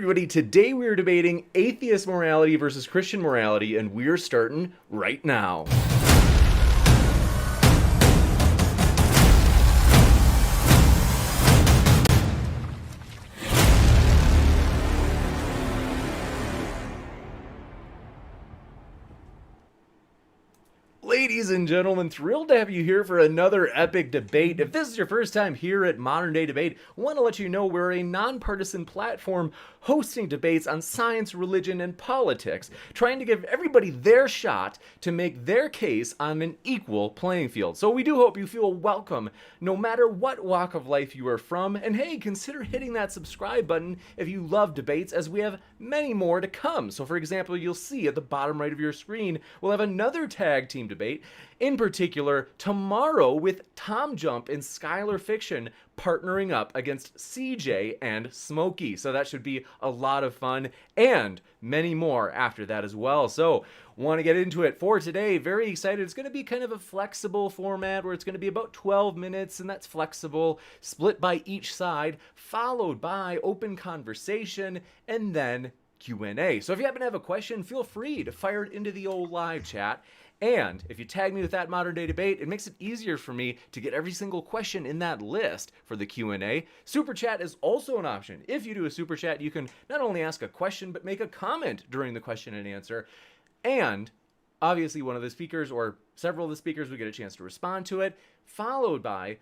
everybody. Today we are debating atheist morality versus Christian morality, and we're starting right now. Ladies and gentlemen, thrilled to have you here for another epic debate. If this is your first time here at Modern Day Debate, I want to let you know we're a nonpartisan platform hosting debates on science, religion, and politics, trying to give everybody their shot to make their case on an equal playing field. So we do hope you feel welcome no matter what walk of life you are from. And hey, consider hitting that subscribe button if you love debates, as we have many more to come. So for example, you'll see at the bottom right of your screen, we'll have another tag team debate, in particular tomorrow with Tom Jump and Skylar Fiction partnering up against CJ and Smokey. So that should be a lot of fun, and many more after that as well. So want to get into it for today. Very excited. It's going to be kind of a flexible format where it's going to be about 12 minutes, and that's flexible, split by each side, followed by open conversation, and then Q&A. So if you happen to have a question, feel free to fire it into the old live chat. And if you tag me with that Modern Day Debate, it makes it easier for me to get every single question in that list for the Q&A. Super Chat is also an option. If you do a Super Chat, you can not only ask a question, but make a comment during the question and answer. And obviously one of the speakers or several of the speakers will get a chance to respond to it, followed by,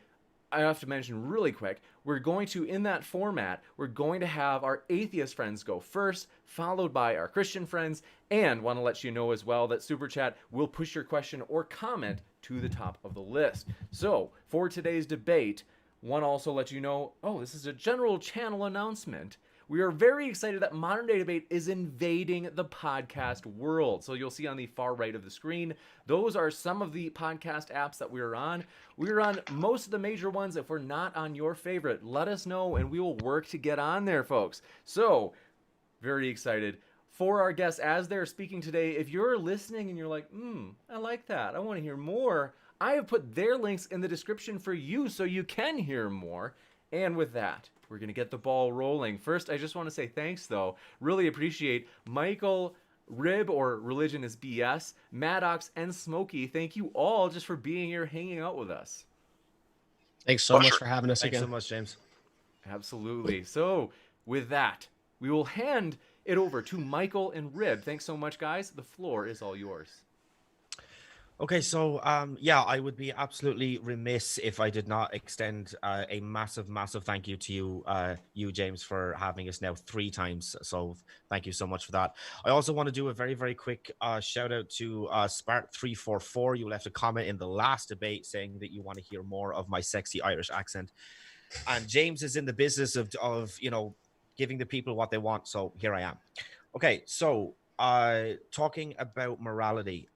I have to mention really quick, we're going to, in that format, we're going to have our atheist friends go first, followed by our Christian friends, and want to let you know as well that Super Chat will push your question or comment to the top of the list. So, for today's debate, want to also let you know, this is a general channel announcement. We are very excited that Modern Day Debate is invading the podcast world. So you'll see on the far right of the screen, those are some of the podcast apps that we are on. We are on most of the major ones. If we're not on your favorite, let us know and we will work to get on there, folks. So, very excited. For our guests, as they're speaking today, if you're listening and you're like, I like that, I want to hear more, I have put their links in the description for you so you can hear more. And with that, we're going to get the ball rolling. First, I just want to say thanks, though. Really appreciate Michael, Rib, or Religion is BS, Maddox, and Smokey. Thank you all just for being here, hanging out with us. Thanks so much for having us again. Thanks so much, James. Absolutely. So, with that, we will hand it over to Michael and Rib. Thanks so much, guys. The floor is all yours. Okay, so I would be absolutely remiss if I did not extend a massive thank you to you, James, for having us now 3 times. So thank you so much for that. I also want to do a very, very quick shout out to Spark344. You left a comment in the last debate saying that you want to hear more of my sexy Irish accent. And James is in the business of giving the people what they want. So here I am. Okay, so talking about morality.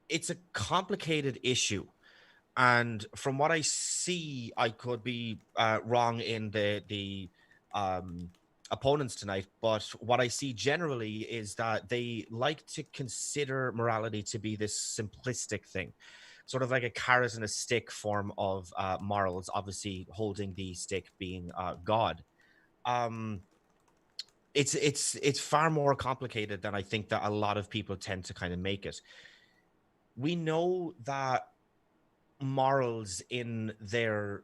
It's a complicated issue, and from what I see, I could be wrong in the opponents tonight, but what I see generally is that they like to consider morality to be this simplistic thing, sort of like a carrot and a stick form of morals, obviously holding the stick being God. It's far more complicated than I think that a lot of people tend to kind of make it. We know that morals in their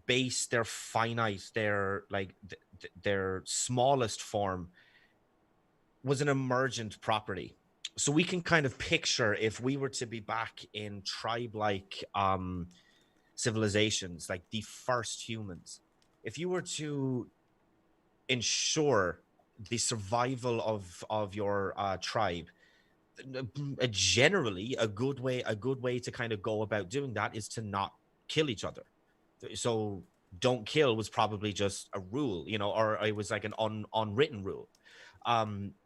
base, their finite, their their smallest form was an emergent property. So we can kind of picture if we were to be back in tribe-like civilizations, like the first humans, if you were to ensure the survival of your tribe, generally a good way to kind of go about doing that is to not kill each other. So don't kill was probably just a rule, or it was like an unwritten rule.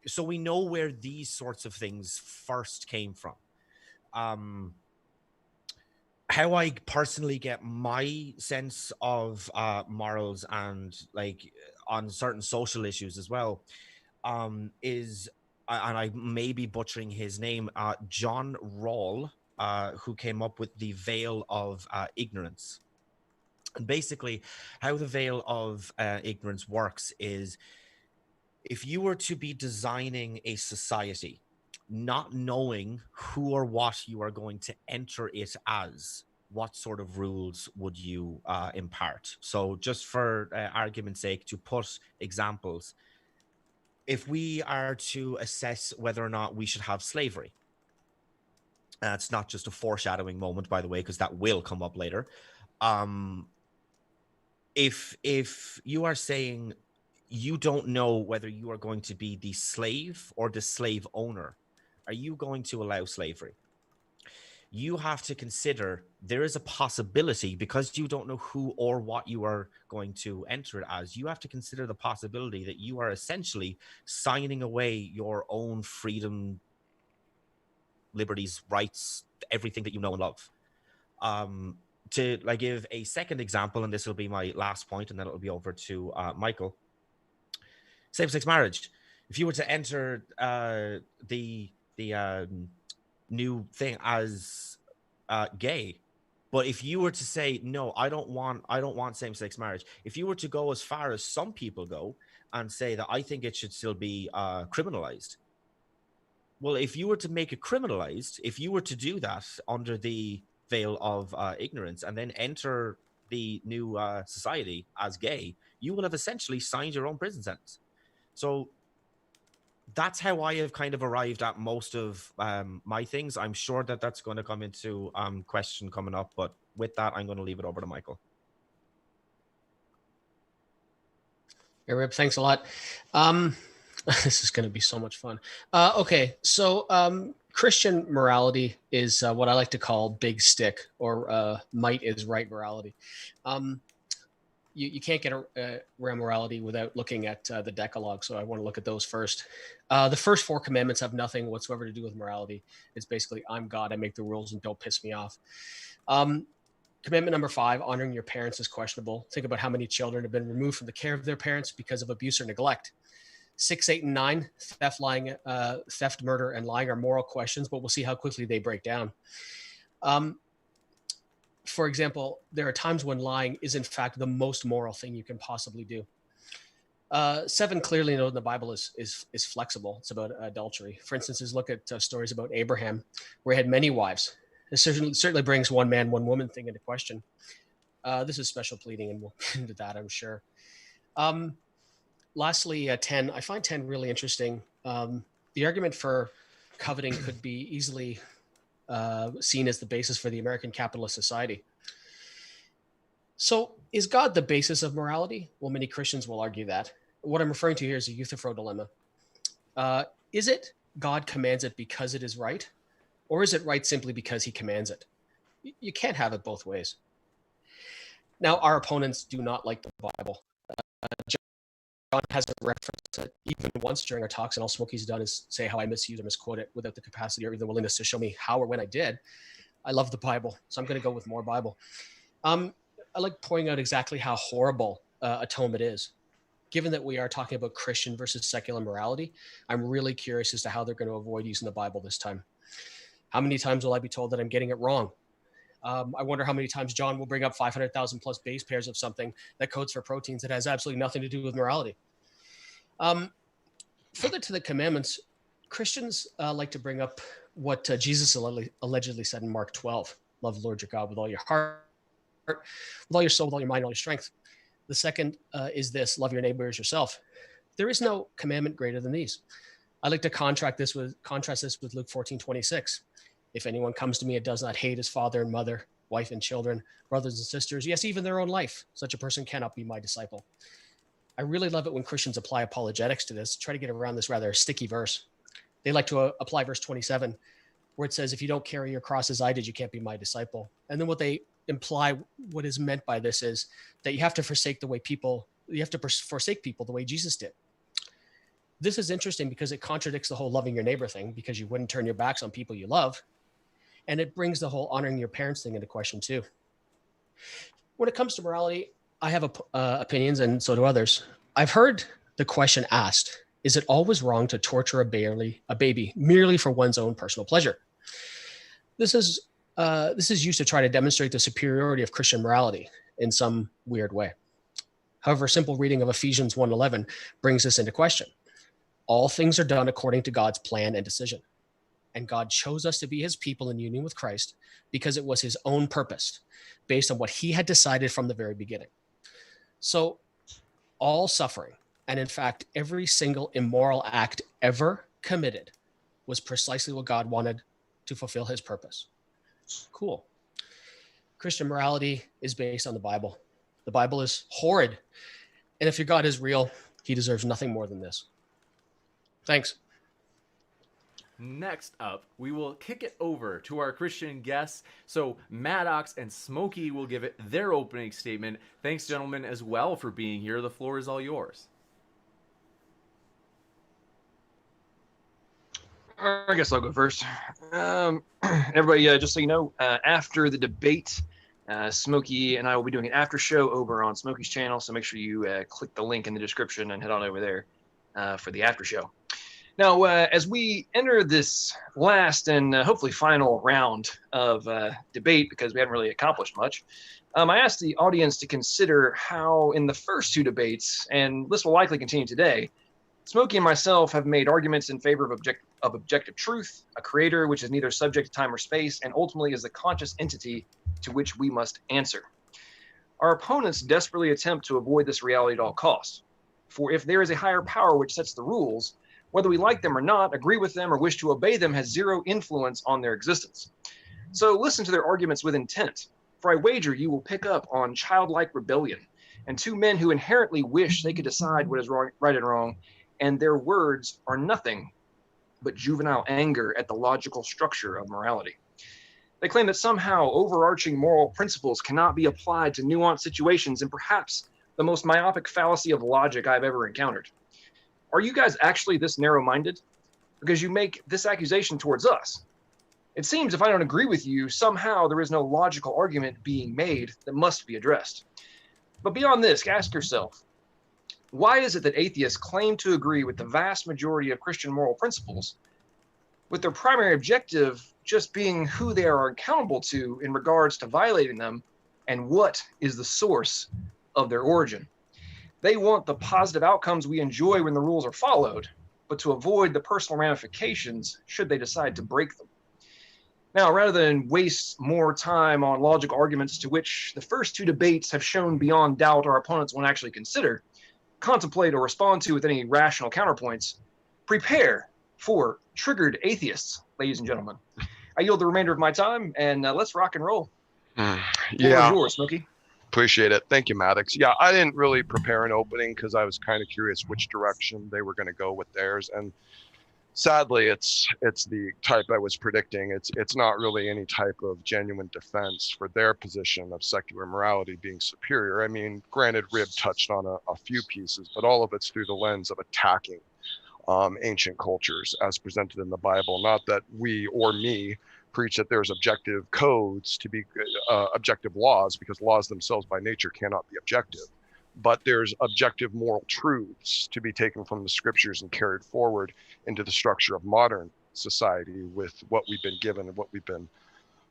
So we know where these sorts of things first came from. How I personally get my sense of morals and on certain social issues as well is, and I may be butchering his name, John Rawls, who came up with the veil of ignorance. And basically, how the veil of ignorance works is if you were to be designing a society, not knowing who or what you are going to enter it as, what sort of rules would you impart? So, just for argument's sake, to put examples, if we are to assess whether or not we should have slavery, it's not just a foreshadowing moment, by the way, because that will come up later. Um, if you are saying you don't know whether you are going to be the slave or the slave owner, are you going to allow slavery? You have to consider there is a possibility, because you don't know who or what you are going to enter it as. You have to consider the possibility that you are essentially signing away your own freedom, liberties, rights, everything that you know and love. To like give a second example, and this will be my last point, and then it'll be over to Michael. Same-sex marriage. If you were to enter the new thing as gay, but if you were to say no, I don't want same-sex marriage. If you were to go as far as some people go and say that I think it should still be criminalized. Well, if you were to make it criminalized, if you were to do that under the veil of ignorance and then enter the new society as gay, you will have essentially signed your own prison sentence. So that's how I have kind of arrived at most of my things. I'm sure that that's going to come into question coming up, but with that, I'm going to leave it over to Michael. Hey, Rip, thanks a lot. This is going to be so much fun. Okay, so Christian morality is what I like to call big stick, or might is right morality. You can't get around morality without looking at the Decalogue, so I want to look at those first. The first 4 commandments have nothing whatsoever to do with morality. It's basically, I'm God, I make the rules, and don't piss me off. Commandment number 5, honoring your parents, is questionable. Think about how many children have been removed from the care of their parents because of abuse or neglect. 6, 8, and 9, theft, murder, and lying are moral questions, but we'll see how quickly they break down. For example, there are times when lying is in fact the most moral thing you can possibly do. 7, clearly noted in the Bible, is flexible. It's about adultery. For instance, look at stories about Abraham, where he had many wives. This certainly brings one man, one woman thing into question. This is special pleading, and we'll get into that, I'm sure. Lastly, 10. I find 10 really interesting. The argument for coveting could be easily seen as the basis for the American capitalist society. So is God the basis of morality? Well, many Christians will argue that. What I'm referring to here is a Euthyphro dilemma. Is it God commands it because it is right? Or is it right simply because he commands it? You can't have it both ways. Now, our opponents do not like the Bible. John hasn't referenced it even once during our talks, and all Smokey's done is say how I misuse or misquote it without the capacity or even the willingness to show me how or when I did. I love the Bible, so I'm going to go with more Bible. I like pointing out exactly how horrible atonement is. Given that we are talking about Christian versus secular morality, I'm really curious as to how they're going to avoid using the Bible this time. How many times will I be told that I'm getting it wrong? I wonder how many times John will bring up 500,000 plus base pairs of something that codes for proteins that has absolutely nothing to do with morality. Further to the commandments, Christians like to bring up what Jesus allegedly said in Mark 12. Love the Lord your God with all your heart, with all your soul, with all your mind, all your strength. The second is this: love your neighbor as yourself. There is no commandment greater than these. I like to contrast this with Luke 14:26. If anyone comes to me and does not hate his father and mother, wife and children, brothers and sisters, yes, even their own life, such a person cannot be my disciple. I really love it when Christians apply apologetics to this, try to get around this rather sticky verse. They like to apply verse 27, where it says, if you don't carry your cross as I did, you can't be my disciple. And then what they imply, what is meant by this, is that you have to forsake people the way Jesus did. This is interesting because it contradicts the whole loving your neighbor thing, because you wouldn't turn your backs on people you love. And it brings the whole honoring your parents thing into question too. When it comes to morality, I have opinions, and so do others. I've heard the question asked, is it always wrong to torture a baby merely for one's own personal pleasure? This is used to try to demonstrate the superiority of Christian morality in some weird way. However, a simple reading of Ephesians 1:11 brings this into question. All things are done according to God's plan and decision. And God chose us to be his people in union with Christ because it was his own purpose based on what he had decided from the very beginning. So all suffering, and in fact, every single immoral act ever committed was precisely what God wanted to fulfill his purpose. Cool. Christian morality is based on the Bible. The Bible is horrid. And if your God is real, he deserves nothing more than this. Thanks. Next up, we will kick it over to our Christian guests. So Maddox and Smokey will give it their opening statement. Thanks, gentlemen, as well for being here. The floor is all yours. I guess I'll go first. Everybody, just so you know, after the debate, Smokey and I will be doing an after show over on Smokey's channel. So make sure you click the link in the description and head on over there for the after show. Now, as we enter this last and hopefully final round of debate, because we haven't really accomplished much, I asked the audience to consider how in the first two debates, and this will likely continue today, Smokey and myself have made arguments in favor of objective truth, a creator which is neither subject to time or space, and ultimately is the conscious entity to which we must answer. Our opponents desperately attempt to avoid this reality at all costs. For if there is a higher power which sets the rules, whether we like them or not, agree with them, or wish to obey them has zero influence on their existence. So listen to their arguments with intent, for I wager you will pick up on childlike rebellion and two men who inherently wish they could decide what is wrong, right and wrong, and their words are nothing but juvenile anger at the logical structure of morality. They claim that somehow overarching moral principles cannot be applied to nuanced situations in perhaps the most myopic fallacy of logic I've ever encountered. Are you guys actually this narrow-minded? Because you make this accusation towards us. It seems if I don't agree with you, somehow there is no logical argument being made that must be addressed. But beyond this, ask yourself, why is it that atheists claim to agree with the vast majority of Christian moral principles, with their primary objective just being who they are accountable to in regards to violating them and what is the source of their origin? They want the positive outcomes we enjoy when the rules are followed, but to avoid the personal ramifications should they decide to break them. Now, rather than waste more time on logical arguments to which the first two debates have shown beyond doubt our opponents won't actually consider, contemplate, or respond to with any rational counterpoints, prepare for triggered atheists, ladies and gentlemen. I yield the remainder of my time, and let's rock and roll. Yeah. Yours, Smokey. Appreciate it. Thank you, Maddox. Yeah, I didn't really prepare an opening because I was kind of curious which direction they were going to go with theirs. And sadly, it's the type I was predicting. It's not really any type of genuine defense for their position of secular morality being superior. I mean, granted, Rib touched on a few pieces, but all of it's through the lens of attacking ancient cultures as presented in the Bible. Not that we or me preach that there's objective codes to be objective laws, because laws themselves by nature cannot be objective. But there's objective moral truths to be taken from the scriptures and carried forward into the structure of modern society with what we've been given and what we've been,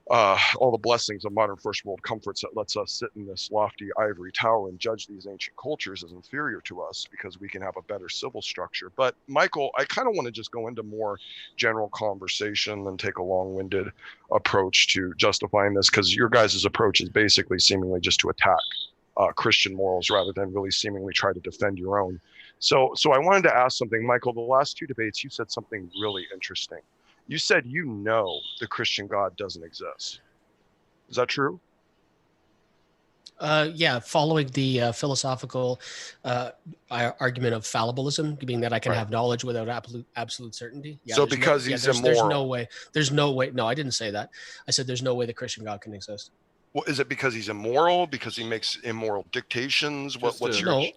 all the blessings of modern first world comforts that lets us sit in this lofty ivory tower and judge these ancient cultures as inferior to us because we can have a better civil structure. But Michael, I kind of want to just go into more general conversation and take a long-winded approach to justifying this, because your guys' approach is basically seemingly just to attack Christian morals rather than really seemingly try to defend your own. So I wanted to ask something, Michael. The last two debates, you said something really interesting. You said the Christian God doesn't exist. Is that true? Yeah, following the philosophical argument of fallibilism, being that I can have knowledge without absolute certainty. Yeah, so because he's immoral. There's no way. No, I didn't say that. I said there's no way the Christian God can exist. Well, is it because he's immoral? Because he makes immoral dictations?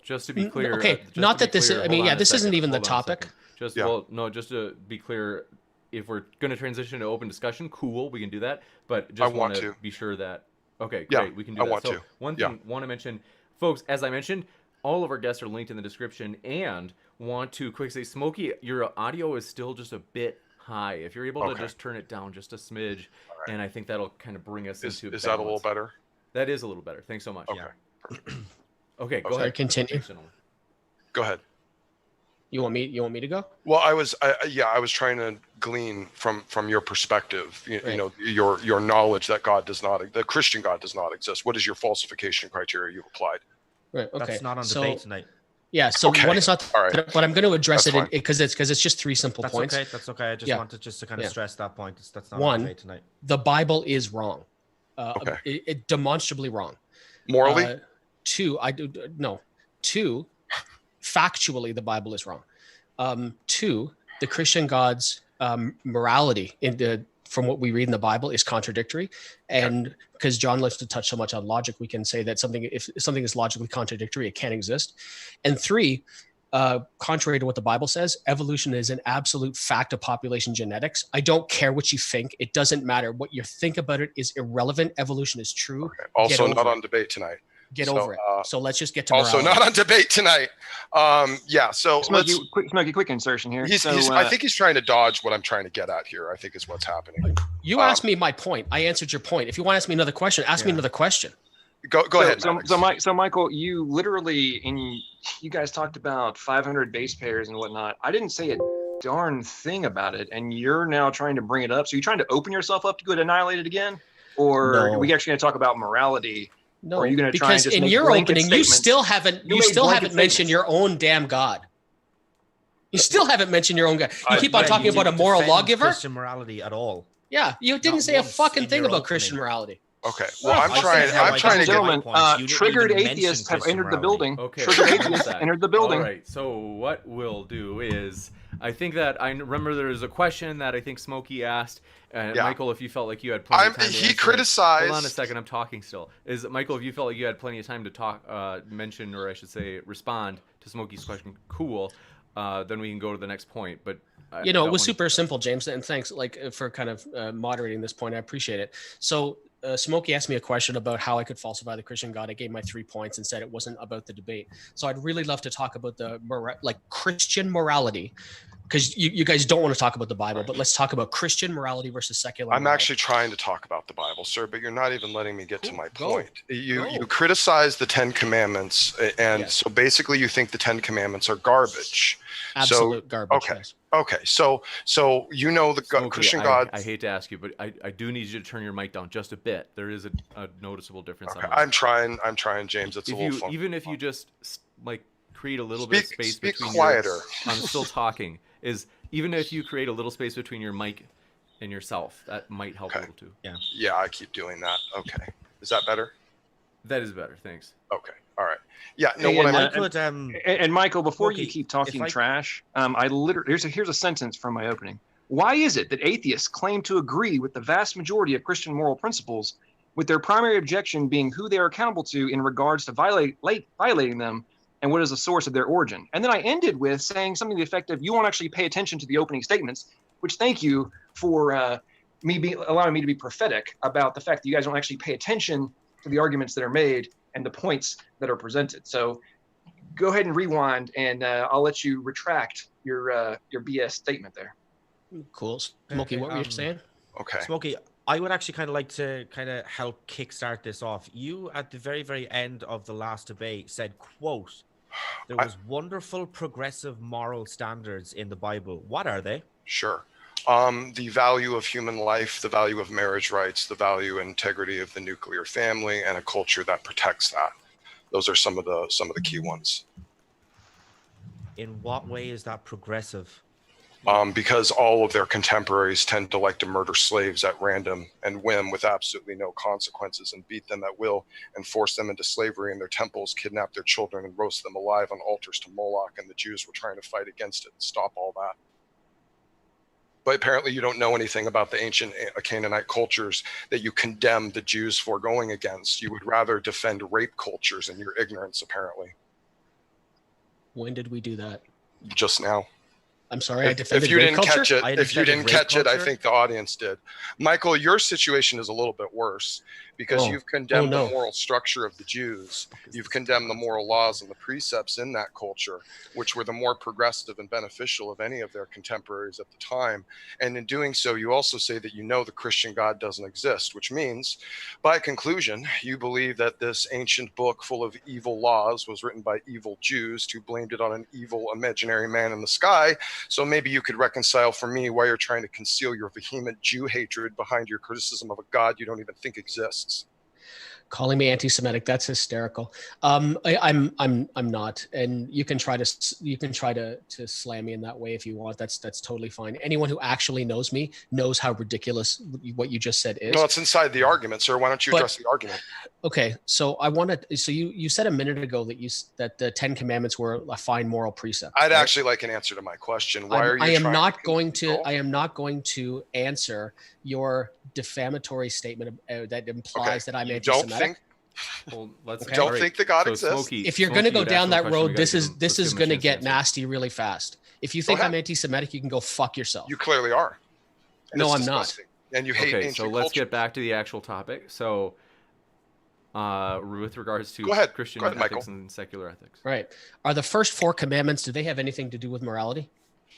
Just to be clear. Okay, not that this is. I mean, yeah, this isn't even the topic. Just to be clear, if we're going to transition to open discussion, cool, we can do that. But just want to be sure that. Okay, great, we can do that. One thing I want to mention, folks, as I mentioned, all of our guests are linked in the description, and want to quickly say, Smokey, your audio is still just a bit high. If you're able to just turn it down just a smidge, and I think that'll kind of bring us into balance. Is that a little better? That is a little better. Thanks so much. Okay. Okay, go ahead. Continue. Go ahead. You want me to go? Well, I was trying to glean from your perspective, you Right. know, your knowledge that the Christian God does not exist. What is your falsification criteria you've applied? Right. Okay. That's not on so, debate tonight. Yeah. So Okay. one is not, All right. but I'm going to address That's it because it's just three simple That's points. okay. That's okay. I just Yeah. wanted just to kind of Yeah. stress that point. That's not One, on debate tonight. The Bible is wrong. Okay. It demonstrably wrong. Morally? Two, factually, the Bible is wrong. Two, the Christian God's morality from what we read in the Bible is contradictory. And because John likes to touch so much on logic, we can say that if something is logically contradictory, it can't exist. And three, contrary to what the Bible says, evolution is an absolute fact of population genetics. I don't care what you think. It doesn't matter. What you think about it is irrelevant. Evolution is true. Okay. Also not on debate tonight. Get over it. So let's just get to also morality. not on debate tonight. Yeah. So Smokey, quick insertion here. I think he's trying to dodge what I'm trying to get at here. I think is what's happening. You asked me my point. I answered your point. If you want to ask me another question, ask me another question. Go ahead. So Michael, you literally you guys talked about 500 base pairs and whatnot. I didn't say a darn thing about it, and you're now trying to bring it up. So you're trying to open yourself up to get annihilated again, or are we actually going to talk about morality? No, or are you going to try because and just in make your blanket opening, you statements? still haven't mentioned your own damn God. You still haven't mentioned your own God. You keep on talking about a moral lawgiver. Christian morality at all. Yeah, you didn't say a fucking thing about Christian morality. Okay. Well, I'm trying to gentlemen, get. triggered atheists have entered the building. Okay. Triggered atheists entered the building. All right. So what we'll do is, I think that I remember there was a question that I think Smokey asked. Michael, if you felt like you had plenty of time to answer criticized. Hold on a second, I'm talking still. Michael, if you felt like you had plenty of time to talk, mention, or I should say, respond to Smokey's question, cool. Then we can go to the next point. But it was super simple, James, and thanks for kind of moderating this point. I appreciate it. So Smokey asked me a question about how I could falsify the Christian God. I gave my 3 points and said it wasn't about the debate. So I'd really love to talk about the Christian morality, because you guys don't want to talk about the Bible, but let's talk about Christian morality versus secular morality. I'm actually trying to talk about the Bible, sir, but you're not even letting me get to my point. You criticize the 10 Commandments, and so basically you think the 10 Commandments are garbage. Absolute garbage. Okay. Yes. Okay. So the Christian God. I hate to ask you, but I do need you to turn your mic down just a bit. There is a noticeable difference. Okay. I'm trying, James. It's a little fun. Even if you just create a little bit of space between quieter. I'm still talking. Even if you create a little space between your mic and yourself, that might help a little too. Yeah, I keep doing that. Okay. Is that better? That is better. Thanks. Okay. All right. Yeah. No. And Michael, before you keep talking trash, I literally here's a sentence from my opening. Why is it that atheists claim to agree with the vast majority of Christian moral principles, with their primary objection being who they are accountable to in regards to violating them, and what is the source of their origin? And then I ended with saying something to the effect of, you won't actually pay attention to the opening statements, which thank you for allowing me to be prophetic about the fact that you guys don't actually pay attention to the arguments that are made and the points that are presented. So go ahead and rewind, and I'll let you retract your BS statement there. Cool. Smokey, what were you saying? Okay. Smokey, I would actually kind of like to help kickstart this off. You, at the very, very end of the last debate, said, quote, there was wonderful progressive moral standards in the Bible. What are they? Sure. The value of human life, the value of marriage rights, the value and integrity of the nuclear family, and a culture that protects that. Those are some of the key ones. In what way is that progressive? Because all of their contemporaries tend to like to murder slaves at random and whim with absolutely no consequences, and beat them at will and force them into slavery in their temples, kidnap their children and roast them alive on altars to Moloch, and the Jews were trying to fight against it and stop all that. But apparently you don't know anything about the ancient Canaanite cultures that you condemn the Jews for going against. You would rather defend rape cultures in your ignorance, apparently. When did we do that? Just now. I'm sorry, I If defended you rape didn't culture. catch it, I if you defended didn't rape catch it, I culture? think the audience did. Michael, your situation is a little bit worse because Oh. you've condemned no. the moral structure of the Jews. You've condemned the moral laws and the precepts in that culture, which were the more progressive and beneficial of any of their contemporaries at the time. And in doing so, you also say that you know the Christian God doesn't exist, which means, by conclusion, you believe that this ancient book full of evil laws was written by evil Jews who blamed it on an evil imaginary man in the sky. So maybe you could reconcile for me why you're trying to conceal your vehement Jew hatred behind your criticism of a God you don't even think exists. Calling me anti-Semitic, that's hysterical. I'm not, and you can try to slam me in that way if you want. That's totally fine. Anyone who actually knows me knows how ridiculous what you just said is. No, it's inside the argument, sir. Why don't you address the argument? Okay, so I want to. So you said a minute ago that the 10 Commandments were a fine moral precept. I'd right? actually like an answer to my question. Why are you I am trying not to going to. conceal? I am not going to answer your defamatory statement that implies that I'm You anti-Semitic. Well, let's Okay. Don't all right, think that God so exists. Smokey, If you're going to Smokey, go you'd down asked him a that question, we road, gotta this give is him- this let's is give him a going to chance get answer. nasty really fast. If you think Go I'm ahead. anti-Semitic, you can go fuck yourself. You clearly are. And No, it's I'm not. disgusting. And you hate Okay, ancient so let's culture. get back to the actual topic. So, with regards to Go ahead. Christian Go ahead, ethics Michael. and secular ethics. Right. Are the first 4 commandments, do they have anything to do with morality?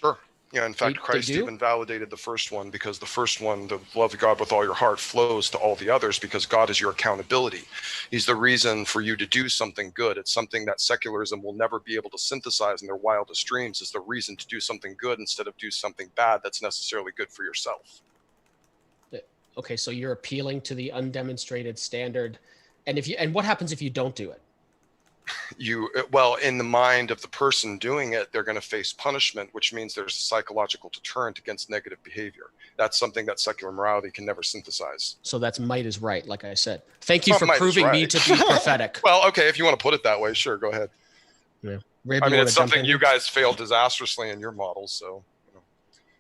Sure. Yeah, in fact, They Christ do? even validated the first one because the first one, the love of God with all your heart, flows to all the others because God is your accountability. He's the reason for you to do something good. It's something that secularism will never be able to synthesize in their wildest dreams, is the reason to do something good instead of do something bad that's necessarily good for yourself. Okay, so you're appealing to the undemonstrated standard. And what happens if you don't do it? Well, in the mind of the person doing it, they're going to face punishment, which means there's a psychological deterrent against negative behavior. That's something that secular morality can never synthesize. So that's might is right, like I said. Thank you Well, for might is proving me right. to be prophetic. Well, okay, if you want to put it that way, sure, go ahead. Yeah. I mean, it's something you guys failed disastrously in your models, so.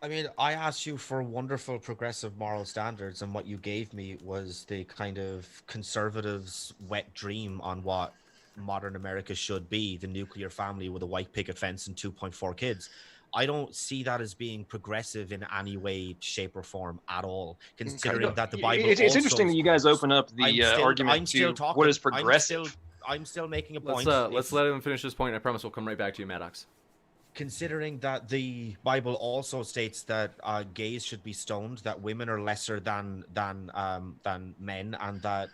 I mean, I asked you for wonderful progressive moral standards, and what you gave me was the kind of conservatives' wet dream on what modern America should be: the nuclear family with a white picket fence and 2.4 kids. I don't see that as being progressive in any way, shape, or form at all, considering that the Bible It's also... interesting that you guys open up the argument to what is progressive. I'm still making a point. Let's let him finish this point. I promise we'll come right back to you, Maddox. Considering that the Bible also states that gays should be stoned, that women are lesser than men, and that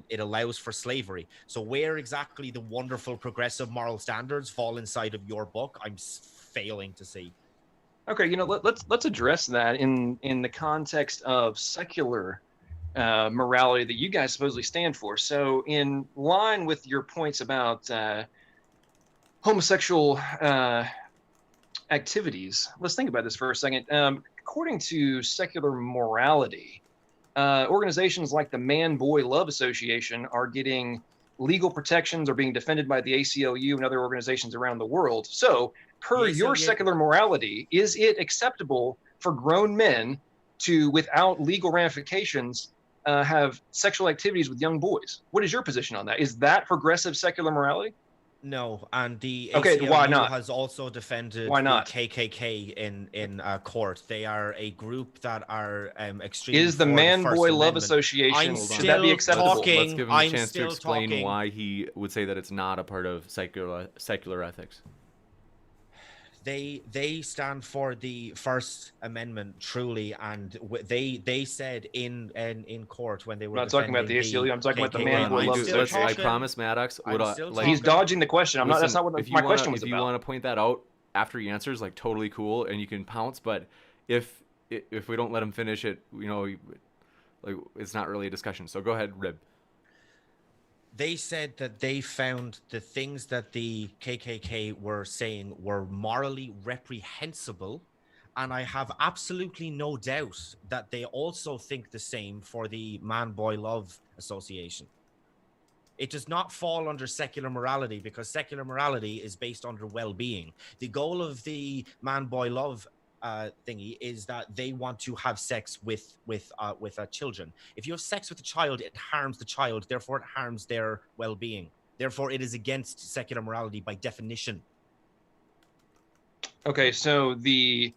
it allows for slavery. So where exactly the wonderful progressive moral standards fall inside of your book, I'm failing to see. Okay, let's address that in the context of secular morality that you guys supposedly stand for. So in line with your points about homosexual activities, let's think about this for a second. According to secular morality, organizations like the Man Boy Love Association are getting legal protections, or being defended by the ACLU and other organizations around the world. So, per your secular morality, is it acceptable for grown men to, without legal ramifications, have sexual activities with young boys? What is your position on that? Is that progressive secular morality? No, and the Okay, why ACLU not? has also defended Why not? the KKK in court. They are a group that are extremely. Is the for Man First Boy Love Amendment. Association, I'm should that be still acceptable? talking. Let's give him a I'm chance to still explain talking. why he would say that it's not a part of secular ethics. They stand for the First Amendment truly, and they said in court when they were. I'm not talking about the ACLU. I'm talking about the Man Boy Love Association. I promise, Maddox. He's dodging the question. That's not what my question was about. If you about. want to point that out after he answers, like, totally cool, and you can pounce. But if we don't let him finish it, like, it's not really a discussion. So go ahead, Rib. They said that they found the things that the KKK were saying were morally reprehensible, and I have absolutely no doubt that they also think the same for the Man Boy Love Association. It does not fall under secular morality, because secular morality is based under well-being. The goal of the Man Boy Love thingy is that they want to have sex with children. If you have sex with a child, it harms the child, therefore it harms their well-being. Therefore, it is against secular morality by definition. Okay, so the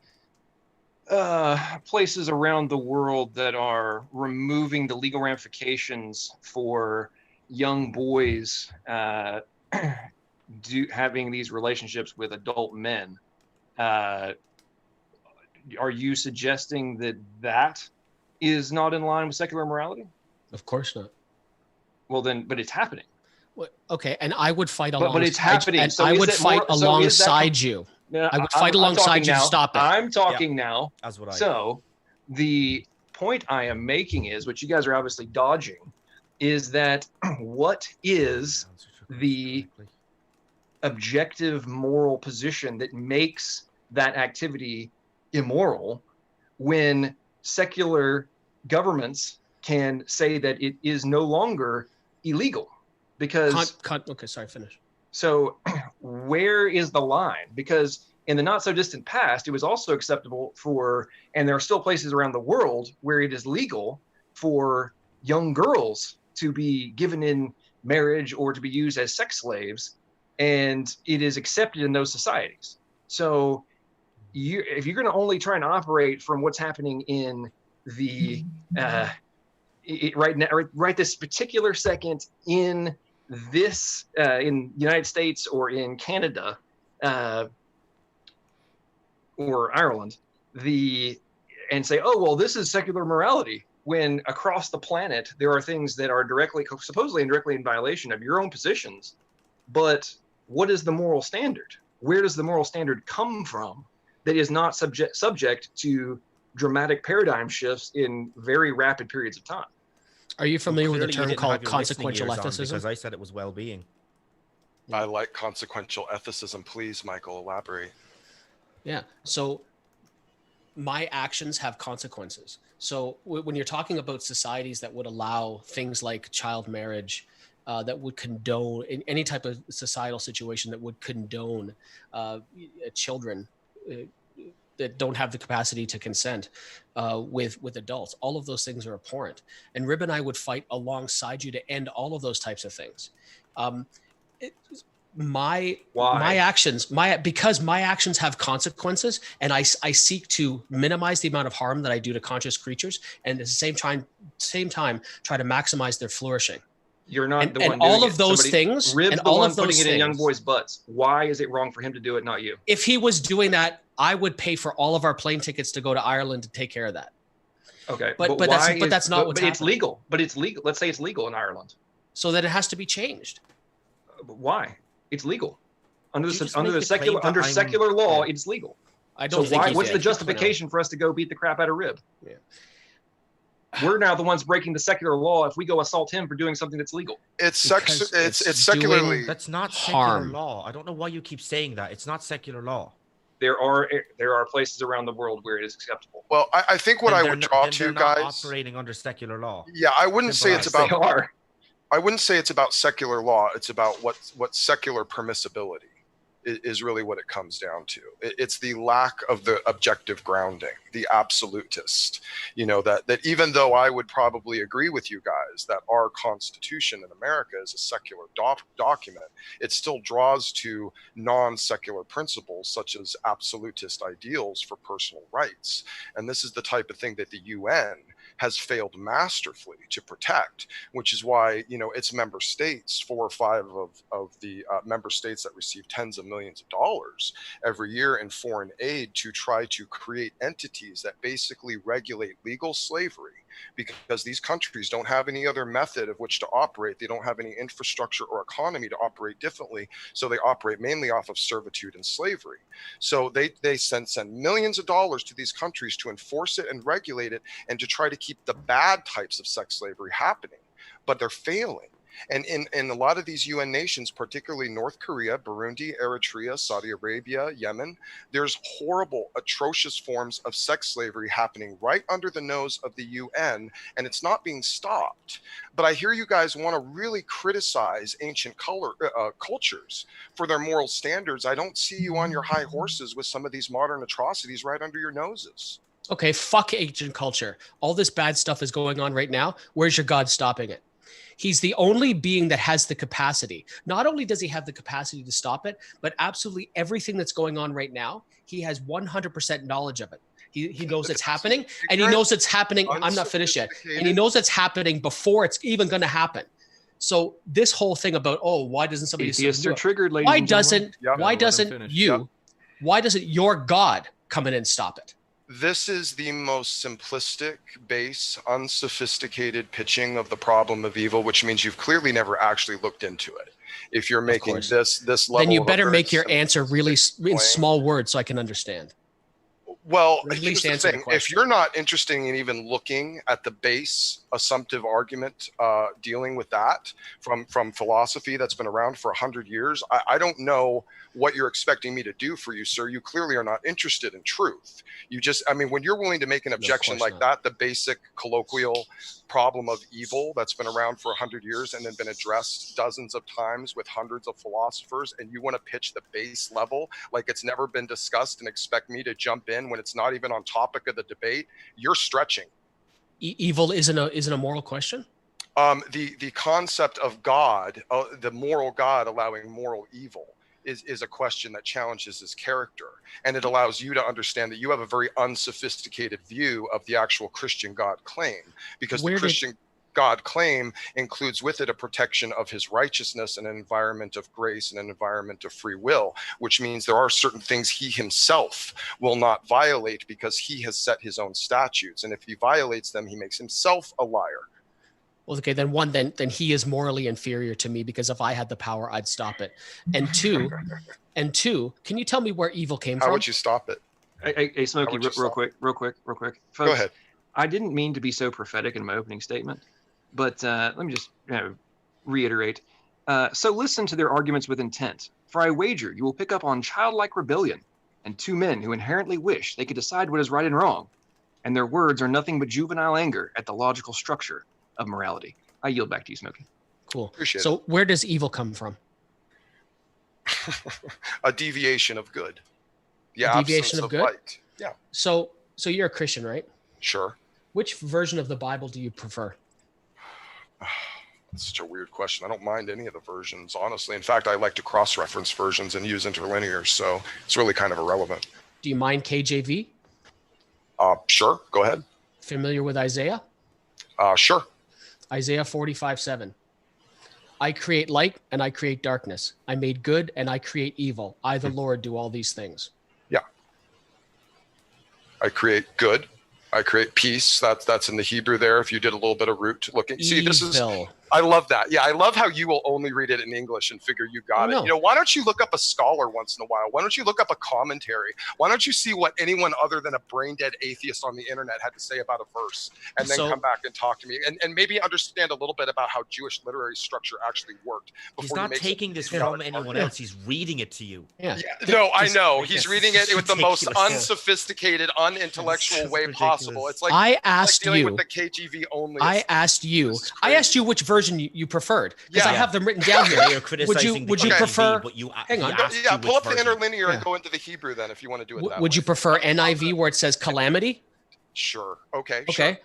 places around the world that are removing the legal ramifications for young boys having these relationships with adult men. Uh, are you suggesting that that is not in line with secular morality? Of course not. Well, then, but it's happening. Okay, and I would fight But alongside. it's happening. And So I is would it fight more- so is that alongside you. No, I would fight I'm alongside talking you to now. stop it. I'm talking now. That's what I. So the point I am making is, which you guys are obviously dodging, is that what is the objective moral position that makes that activity immoral when secular governments can say that it is no longer illegal? Because Okay, sorry, finish. so where is the line? Because in the not so distant past, it was also acceptable for, and there are still places around the world where it is legal for young girls to be given in marriage or to be used as sex slaves, and it is accepted in those societies. So if you're going to only try and operate from what's happening in the right now, right this particular second in this in the United States or in Canada or Ireland, and say, oh, well, this is secular morality, when across the planet there are things that are supposedly indirectly in violation of your own positions. But what is the moral standard? Where does the moral standard come from that is not subject to dramatic paradigm shifts in very rapid periods of time? Are you familiar with a Clearly you term didn't called have your listening consequential ears on, ethicism? because I said it was well-being. I like consequential ethicism. Please, Michael, elaborate. Yeah. So my actions have consequences. So when you're talking about societies that would allow things like child marriage, that would condone in any type of societal situation that would condone children that don't have the capacity to consent with adults, all of those things are abhorrent. And Rib and I would fight alongside you to end all of those types of things. My actions because my actions have consequences, and I seek to minimize the amount of harm that I do to conscious creatures, and at the same time try to maximize their flourishing. You're not the one and doing all of it. those Somebody, things Rib's and the all one of those putting it in young things. boys' butts. Why is it wrong for him to do it, not you? If he was doing that, I would pay for all of our plane tickets to go to Ireland to take care of that. Okay, but that's not what's But it's happening. legal. But it's legal. Let's say it's legal in Ireland. So that it has to be changed. But why? It's legal under Did you just under make the the claim secular that I'm- secular law. Yeah. It's legal. I don't So think why? he's What's the dead. justification for us to go beat the crap out of Rib? Yeah. We're now the ones breaking the secular law if we go assault him for doing something that's legal. It's Because it's secularly. That's not Harm. secular law. I don't know why you keep saying that. It's not secular law. There are places around the world where it is acceptable. Well, I think what Then I they're would not- draw then to they're not guys. operating under secular law. Yeah, I wouldn't say Simple it's as. about. They are. I wouldn't say it's about secular law. It's about what secular permissibility is really what it comes down to. It's the lack of the objective grounding, the absolutist. That even though I would probably agree with you guys that our Constitution in America is a secular document, it still draws to non-secular principles such as absolutist ideals for personal rights. And this is the type of thing that the UN has failed masterfully to protect, which is why its member states, 4 or 5 of the member states that receive tens of millions of dollars every year in foreign aid to try to create entities that basically regulate legal slavery, because these countries don't have any other method of which to operate. They don't have any infrastructure or economy to operate differently, so they operate mainly off of servitude and slavery. So they send millions of dollars to these countries to enforce it and regulate it, and to try to keep the bad types of sex slavery happening, but they're failing. And in a lot of these UN nations, particularly North Korea, Burundi, Eritrea, Saudi Arabia, Yemen, there's horrible, atrocious forms of sex slavery happening right under the nose of the UN, and it's not being stopped. But I hear you guys want to really criticize ancient cultures for their moral standards. I don't see you on your high horses with some of these modern atrocities right under your noses. Okay, fuck ancient culture. All this bad stuff is going on right now. Where's your God stopping it? He's the only being that has the capacity. Not only does he have the capacity to stop it, but absolutely everything that's going on right now, he has 100% knowledge of it. He knows it's happening, and he knows it's happening. I'm not finished yet. And he knows it's happening before it's even going to happen. So this whole thing about, why doesn't somebody Atheists are triggered, ladies why and gentlemen. why doesn't your God come in and stop it? This is the most simplistic, base, unsophisticated pitching of the problem of evil, which means you've clearly never actually looked into it. If you're making this level, then you of better a make your very answer really in claim. small words so I can understand. Well, Or at here's least the answer the thing. If question. you're not interested in even looking at the base assumptive argument dealing with that from philosophy that's been around for 100 years, I don't know what you're expecting me to do for you, sir. You clearly are not interested in truth. You just, I mean, when you're willing to make an objection like that, the basic colloquial problem of evil that's been around for 100 years and then been addressed dozens of times with hundreds of philosophers, and you want to pitch the base level like it's never been discussed and expect me to jump in when it's not even on topic of the debate, you're stretching. Evil isn't a moral question? The concept of God, the moral God allowing moral evil, is a question that challenges his character, and it allows you to understand that you have a very unsophisticated view of the actual Christian God claim, because the Christian God claim includes with it a protection of his righteousness and an environment of grace and an environment of free will, which means there are certain things he himself will not violate because he has set his own statutes, and if he violates them, he makes himself a liar. Well, okay, then he is morally inferior to me, because if I had the power, I'd stop it. And two, can you tell me where evil came from? How would you stop it? Hey, Smokey, real quick. Folks, go ahead. I didn't mean to be so prophetic in my opening statement, but let me just reiterate. So listen to their arguments with intent, for I wager you will pick up on childlike rebellion and two men who inherently wish they could decide what is right and wrong, and their words are nothing but juvenile anger at the logical structure of morality. I yield back to you, Smokey. Cool. Appreciate so where does evil come from? A deviation of good. A deviation of good? Light. Yeah. So you're a Christian, right? Sure. Which version of the Bible do you prefer? That's such a weird question. I don't mind any of the versions, honestly. In fact, I like to cross-reference versions and use interlinears, so it's really kind of irrelevant. Do you mind KJV? Sure. Go ahead. Familiar with Isaiah? Sure. Isaiah 45:7. I create light and I create darkness. I made good and I create evil. I, the Lord, do all these things. Yeah. I create good. I create peace. That's in the Hebrew there. If you did a little bit of root looking, see, this is. I love that. Yeah, I love how you will only read it in English and figure you got it. You know, why don't you look up a scholar once in a while? Why don't you look up a commentary? Why don't you see what anyone other than a brain-dead atheist on the internet had to say about a verse, and then come back and talk to me, and maybe understand a little bit about how Jewish literary structure actually worked. He's not taking this from anyone else. He's reading it to you. Yeah. No, I know. He's reading it with the most unsophisticated, unintellectual way possible. It's like I asked dealing you with the KGV only. I asked you which version you preferred, because I have them written down here. Would you prefer? Hang on. Yeah, pull up the interlinear and go into the Hebrew then, if you want to do it that way. Would you prefer NIV where it says calamity? Sure. Okay. Okay.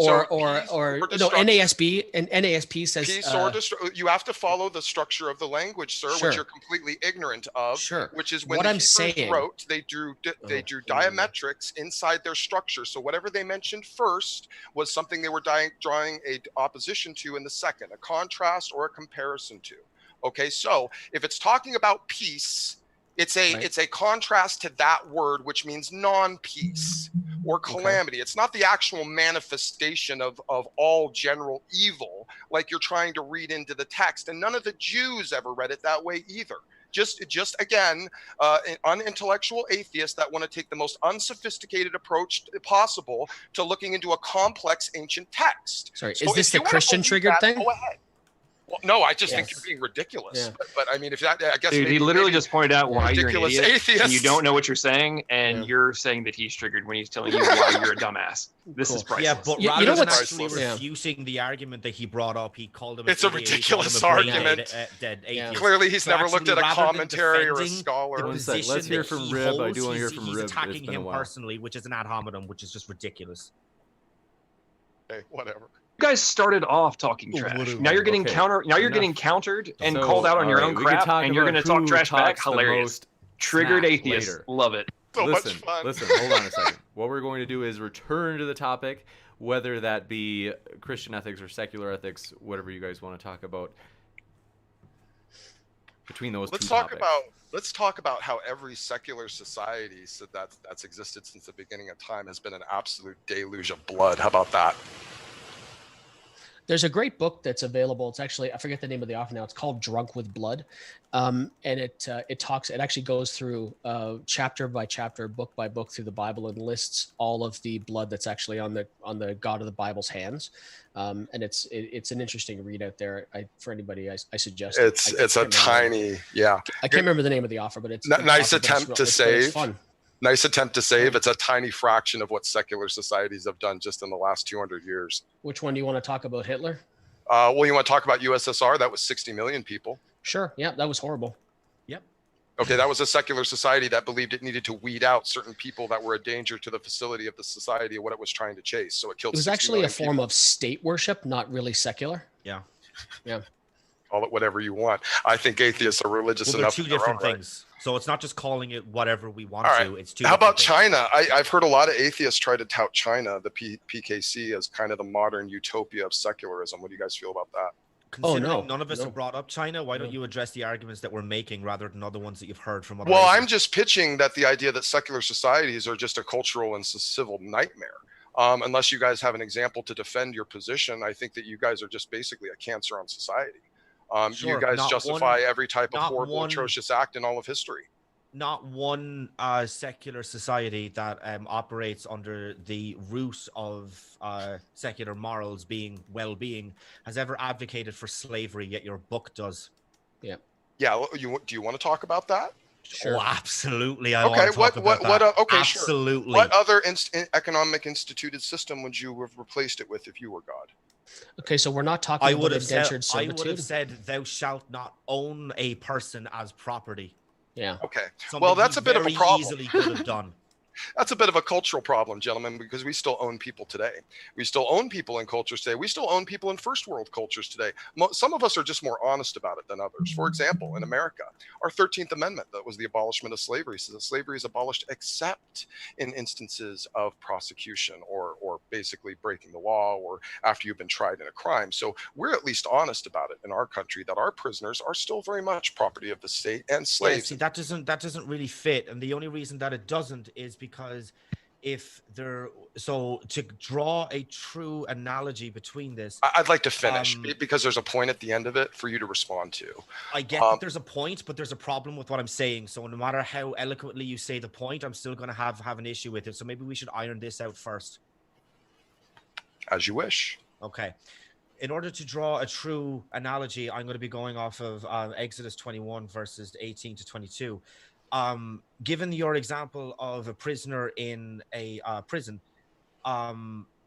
Sure. Or no, NASB, and NASB says peace or you have to follow the structure of the language, sir, which you're completely ignorant of. Sure. Which is when what the I'm saying wrote, they drew diametrics inside their structure. So whatever they mentioned first was something they were drawing a opposition to in the second, a contrast or a comparison to. Okay, so if it's talking about peace, it's a contrast to that word, which means non-peace or calamity. Okay. It's not the actual manifestation of all general evil like you're trying to read into the text. And none of the Jews ever read it that way either. Just again, unintellectual atheists that want to take the most unsophisticated approach possible to looking into a complex ancient text. Sorry, so is this the Christian triggered thing? Go ahead. Well, no, I just think you're being ridiculous. Yeah. But I mean, if that, I guess. Dude, he literally just pointed out why you're an idiot, atheist. And you don't know what you're saying, and you're saying that he's triggered when he's telling you why you're a dumbass. This is priceless. Yeah, but rather than actually refuting the argument that he brought up, he called him. It's a ridiculous argument. Clearly, he's never looked at a commentary or a scholar. Let's hear from Rib. I do want to hear from Rib. He's attacking him personally, which is an ad hominem, which is just ridiculous. Okay, whatever. guys started off talking trash. Now you're getting getting countered and So, called out on your all own right, we can crap, talk and you're about going to talk who trash back. talks the Hilarious. most Triggered smack atheist. later. Love it. So much Listen, fun. hold on a second. What we're going to do is return to the topic, whether that be Christian ethics or secular ethics, whatever you guys want to talk about. Between those Let's two topics. Let's talk about how every secular society that's existed since the beginning of time has been an absolute deluge of blood. How about that? There's a great book that's available. It's actually, I forget the name of the author now. It's called Drunk with Blood. And it actually goes through chapter by chapter, book by book through the Bible, and lists all of the blood that's actually on the God of the Bible's hands. And it's an interesting read out there. For anybody, I suggest it's a tiny, yeah. I can't remember the name of the author, but it's nice attempt to save. It's fun. Nice attempt to save. It's a tiny fraction of what secular societies have done just in the last 200 years. Which one do you want to talk about? Hitler? Well, you want to talk about USSR? That was 60 million people. Sure. Yeah, that was horrible. Yep. Okay, that was a secular society that believed it needed to weed out certain people that were a danger to the facility of the society of what it was trying to chase. So it killed. It was 60 actually a million form people. of state worship, not really secular. Yeah. Yeah. Call it whatever you want. I think atheists are religious Well, enough. they're two in their own different right. things. So it's not just calling it whatever we want All right. to. It's two. How about different things. China? I've heard a lot of atheists try to tout China, the PKC, as kind of the modern utopia of secularism. What do you guys feel about that? Considering none of us have brought up China, why don't you address the arguments that we're making rather than other ones that you've heard from other Well, atheists? I'm just pitching that the idea that secular societies are just a cultural and civil nightmare. Unless you guys have an example to defend your position, I think that you guys are just basically a cancer on society. Sure, you guys justify every type of horrible, one, atrocious act in all of history. Not one secular society that operates under the root of secular morals being well-being has ever advocated for slavery, yet your book does. Yeah. Yeah. Do you want to talk about that? Sure. Oh, absolutely. Okay. Okay. Absolutely. Sure. What other economic instituted system would you have replaced it with if you were God? Okay, so we're not talking about indentured servitude. I would have said, "Thou shalt not own a person as property." Yeah. Okay. Something well, that's a bit of a problem. Easily could have done. That's a bit of a cultural problem, gentlemen, because we still own people today. We still own people in cultures today. We still own people in first world cultures today. Some of us are just more honest about it than others. For example, in America, our 13th Amendment, that was the abolishment of slavery, says that slavery is abolished except in instances of prosecution or basically breaking the law or after you've been tried in a crime. So we're at least honest about it in our country, that our prisoners are still very much property of the state and slaves. Yeah, see, that doesn't really fit. And the only reason that it doesn't is because to draw a true analogy between this, I'd like to finish because there's a point at the end of it for you to respond to. I get that there's a point, but there's a problem with what I'm saying. So no matter how eloquently you say the point, I'm still going to have an issue with it. So maybe we should iron this out first. As you wish. Okay. In order to draw a true analogy, I'm going to be going off of Exodus 21 verses 18 to 22. Given your example of a prisoner in a prison,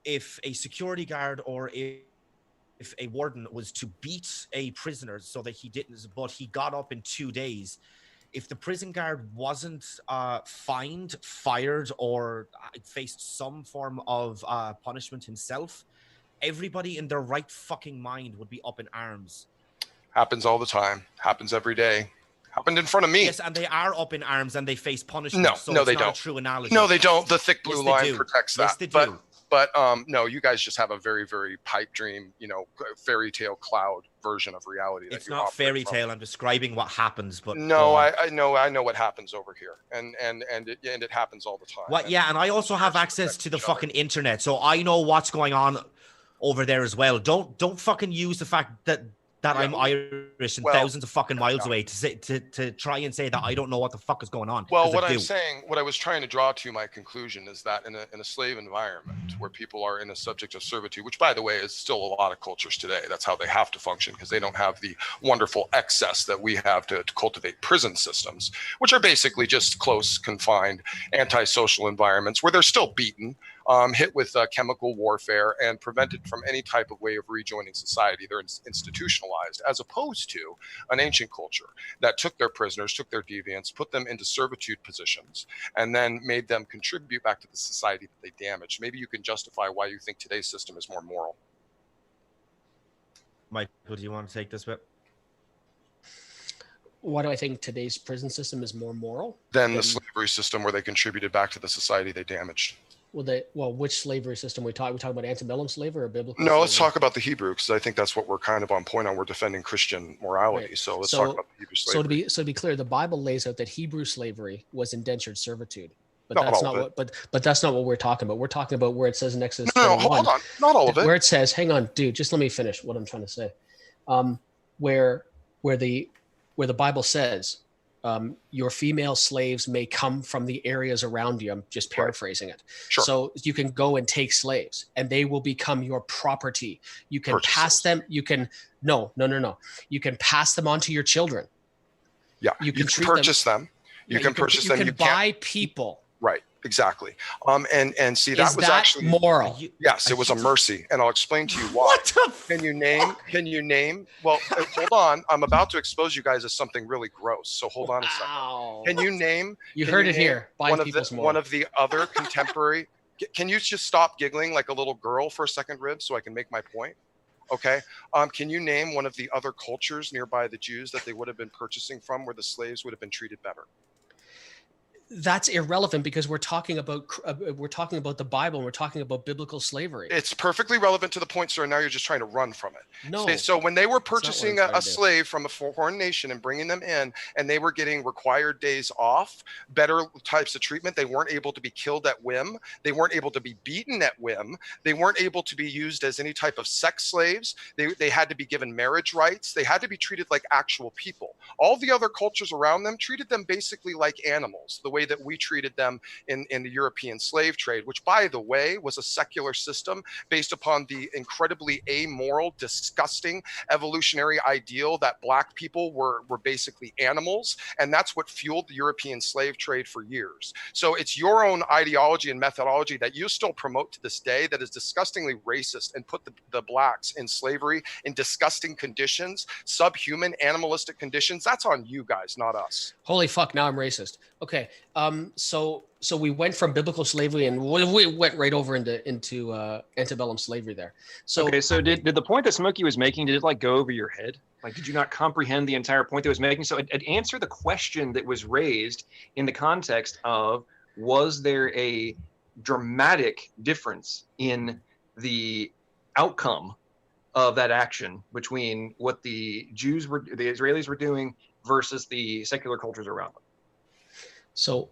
if a security guard or if a warden was to beat a prisoner so that he didn't, but he got up in 2 days, if the prison guard wasn't fined, fired, or faced some form of punishment himself, everybody in their right fucking mind would be up in arms. Happens all the time. Happens every day. Happened in front of me. Yes, and they are up in arms and they face punishment. No, so no, it's they not don't. A true analogy. No, they don't. The thick blue line protects that. Yes, they do. But no, you guys just have a very, very pipe dream, fairy tale cloud version of reality. It's not fairy tale. I'm describing what happens. But no, I know what happens over here, and it happens all the time. What? Yeah, and I also have access to the fucking internet, so I know what's going on over there as well. Don't fucking use the fact that I'm Irish and thousands of fucking miles away to try and say that I don't know what the fuck is going on. Well, what I was trying to draw to my conclusion is that in a slave environment where people are in a subject of servitude, which by the way is still a lot of cultures today, that's how they have to function because they don't have the wonderful excess that we have to cultivate prison systems, which are basically just close, confined, antisocial environments where they're still beaten, hit with chemical warfare and prevented from any type of way of rejoining society. They're institutionalized, as opposed to an ancient culture that took their prisoners, took their deviants, put them into servitude positions, and then made them contribute back to the society that they damaged. Maybe you can justify why you think today's system is more moral. Michael, do you want to take this bit? Why do I think today's prison system is more moral? Then the slavery system where they contributed back to the society they damaged. Well, which slavery system we talk about antebellum slavery or biblical? No, let's slavery? talk about the Hebrew, because I think that's what we're kind of on point on. We're defending Christian morality. Right. So let's talk about the Hebrew slavery. So to be clear, the Bible lays out that Hebrew slavery was indentured servitude. But Not that's all not of what but that's not what we're talking about. We're talking about where it says in Exodus No, 21, hold on. Not all of it. where it says, hang on, dude, just let me finish what I'm trying to say. Where the Bible says, your female slaves may come from the areas around you. I'm just paraphrasing it. Sure. So you can go and take slaves and they will become your property. You can pass them. You can, no. You can pass them on to your children. Yeah. You can purchase them. You can purchase them. You can buy people. Right. Exactly. And see, that was actually moral. Yes, it was a mercy. And I'll explain to you why. What the Can you name, well, hold on. I'm about to expose you guys as something really gross. So hold on a second. Can you name? You heard it here. One of the other contemporary. Can you just stop giggling like a little girl for a second, Rib, so I can make my point? Okay. Can you name one of the other cultures nearby the Jews that they would have been purchasing from where the slaves would have been treated better? That's irrelevant because we're talking about the Bible and we're talking about biblical slavery. It's perfectly relevant to the point, sir. Now you're just trying to run from it. No. So when they were purchasing a slave from a foreign nation and bringing them in, and they were getting required days off, better types of treatment, they weren't able to be killed at whim. They weren't able to be beaten at whim. They weren't able to be used as any type of sex slaves. They had to be given marriage rights. They had to be treated like actual people. All the other cultures around them treated them basically like animals, the way that we treated them in the European slave trade, which, by the way, was a secular system based upon the incredibly amoral, disgusting evolutionary ideal that black people were basically animals. And that's what fueled the European slave trade for years. So it's your own ideology and methodology that you still promote to this day that is disgustingly racist and put the blacks in slavery in disgusting conditions, subhuman, animalistic conditions. That's on you guys, not us. Holy fuck, now I'm racist. Okay. So we went from biblical slavery and we went right over into antebellum slavery there. So okay, so did the point that Smokey was making, did it like go over your head? Like, did you not comprehend the entire point that was making? So it answer the question that was raised in the context of, was there a dramatic difference in the outcome of that action between what the Israelis were doing versus the secular cultures around them? So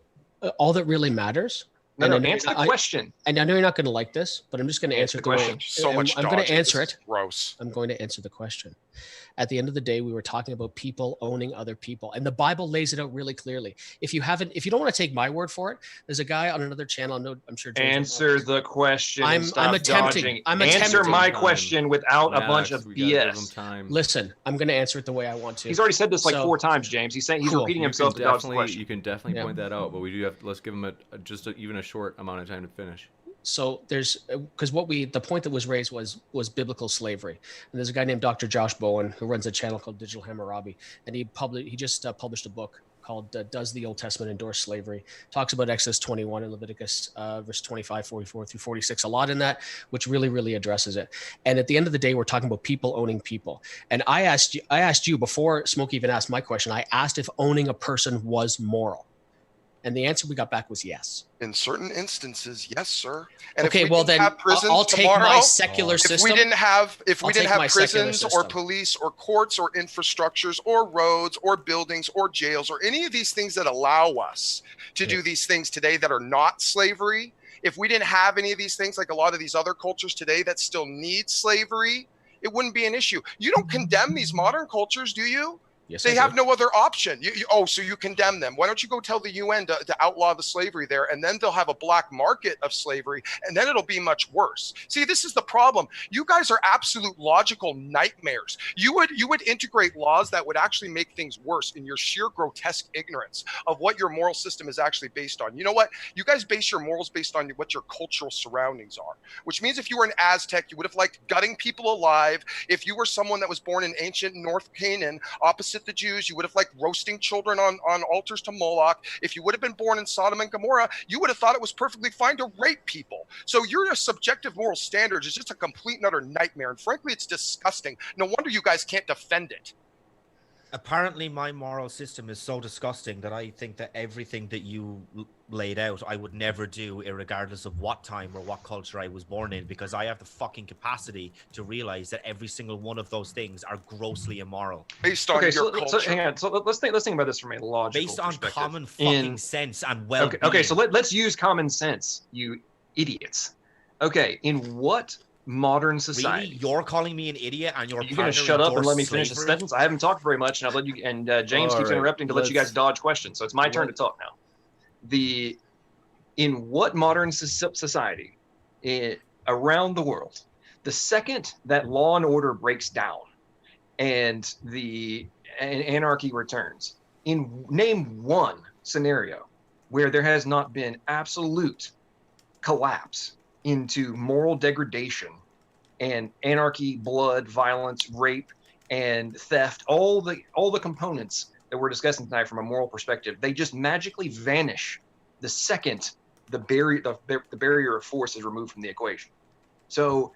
all that really matters. No, answer the question. And I know you're not going to like this, but I'm just going to answer the question. So much I'm going to answer it. Gross. I'm going to answer the question. At the end of the day, we were talking about people owning other people, and the Bible lays it out really clearly. If you don't want to take my word for it, there's a guy on another channel. I'm sure. Answer the question. I'm attempting. Answer my question without a bunch of BS. Listen, I'm going to answer it the way I want to. He's already said this like 4 times, James. He's saying he's repeating himself to dodge the question. You can definitely point that out, but we do have. Let's give him even a short amount of time to finish. So because the point that was raised was biblical slavery, and there's a guy named Dr. Josh Bowen who runs a channel called Digital Hammurabi, and he just published a book called Does the Old Testament Endorse Slavery? Talks about Exodus 21 and Leviticus verse 25, 44 through 46, a lot in that, which really, really addresses it. And at the end of the day, we're talking about people owning people. And I asked you before Smokey even asked my question, I asked if owning a person was moral. And the answer we got back was yes. In certain instances, yes, sir. And okay, well then I'll take my secular system. If we didn't have prisons or police or courts or infrastructures or roads or buildings or jails or any of these things that allow us to do these things today that are not slavery, if we didn't have any of these things, like a lot of these other cultures today that still need slavery, it wouldn't be an issue. You don't condemn these modern cultures, do you? Yes, they have no other option. So you condemn them. Why don't you go tell the UN to outlaw the slavery there, and then they'll have a black market of slavery, and then it'll be much worse. See, this is the problem. You guys are absolute logical nightmares. You would integrate laws that would actually make things worse in your sheer grotesque ignorance of what your moral system is actually based on. You know what? You guys base your morals based on what your cultural surroundings are, which means if you were an Aztec, you would have liked gutting people alive. If you were someone that was born in ancient North Canaan, opposite at the Jews, you would have liked roasting children on altars to Moloch. If you would have been born in Sodom and Gomorrah, you would have thought it was perfectly fine to rape people. So your subjective moral standards is just a complete and utter nightmare. And frankly, it's disgusting. No wonder you guys can't defend it. Apparently my moral system is so disgusting that I think that everything that you laid out I would never do, regardless of what time or what culture I was born in, because I have the fucking capacity to realize that every single one of those things are grossly immoral. Based on Okay, your so culture. hang on. So let's think about this from a logical Based on perspective. common fucking sense and well-being. Okay, so let's use common sense, you idiots. Okay, in what modern society? Really? You're calling me an idiot and you're Are you going to shut up and let me finish the sentence? I haven't talked very much, and I've let you. And James keeps interrupting to let you guys dodge questions. So it's my turn to talk now. In what modern society, around the world, the second that law and order breaks down, and anarchy returns, name one scenario where there has not been absolute collapse into moral degradation and anarchy, blood, violence, rape, and theft, all the components that we're discussing tonight from a moral perspective, they just magically vanish the second the barrier of force is removed from the equation. So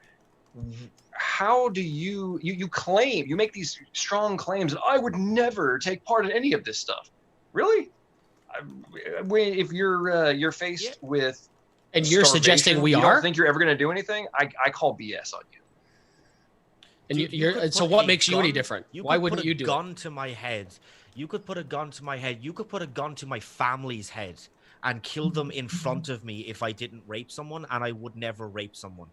how do you claim, you make these strong claims that I would never take part in any of this stuff? Really? If you're faced with and you're suggesting we you are? don't think you're ever going to do anything? I call BS on you. And you're so what makes you any different? Why wouldn't you do it? You could put a gun to my head. You could put a gun to my head. You could put a gun to my family's head and kill them in front of me if I didn't rape someone, and I would never rape someone.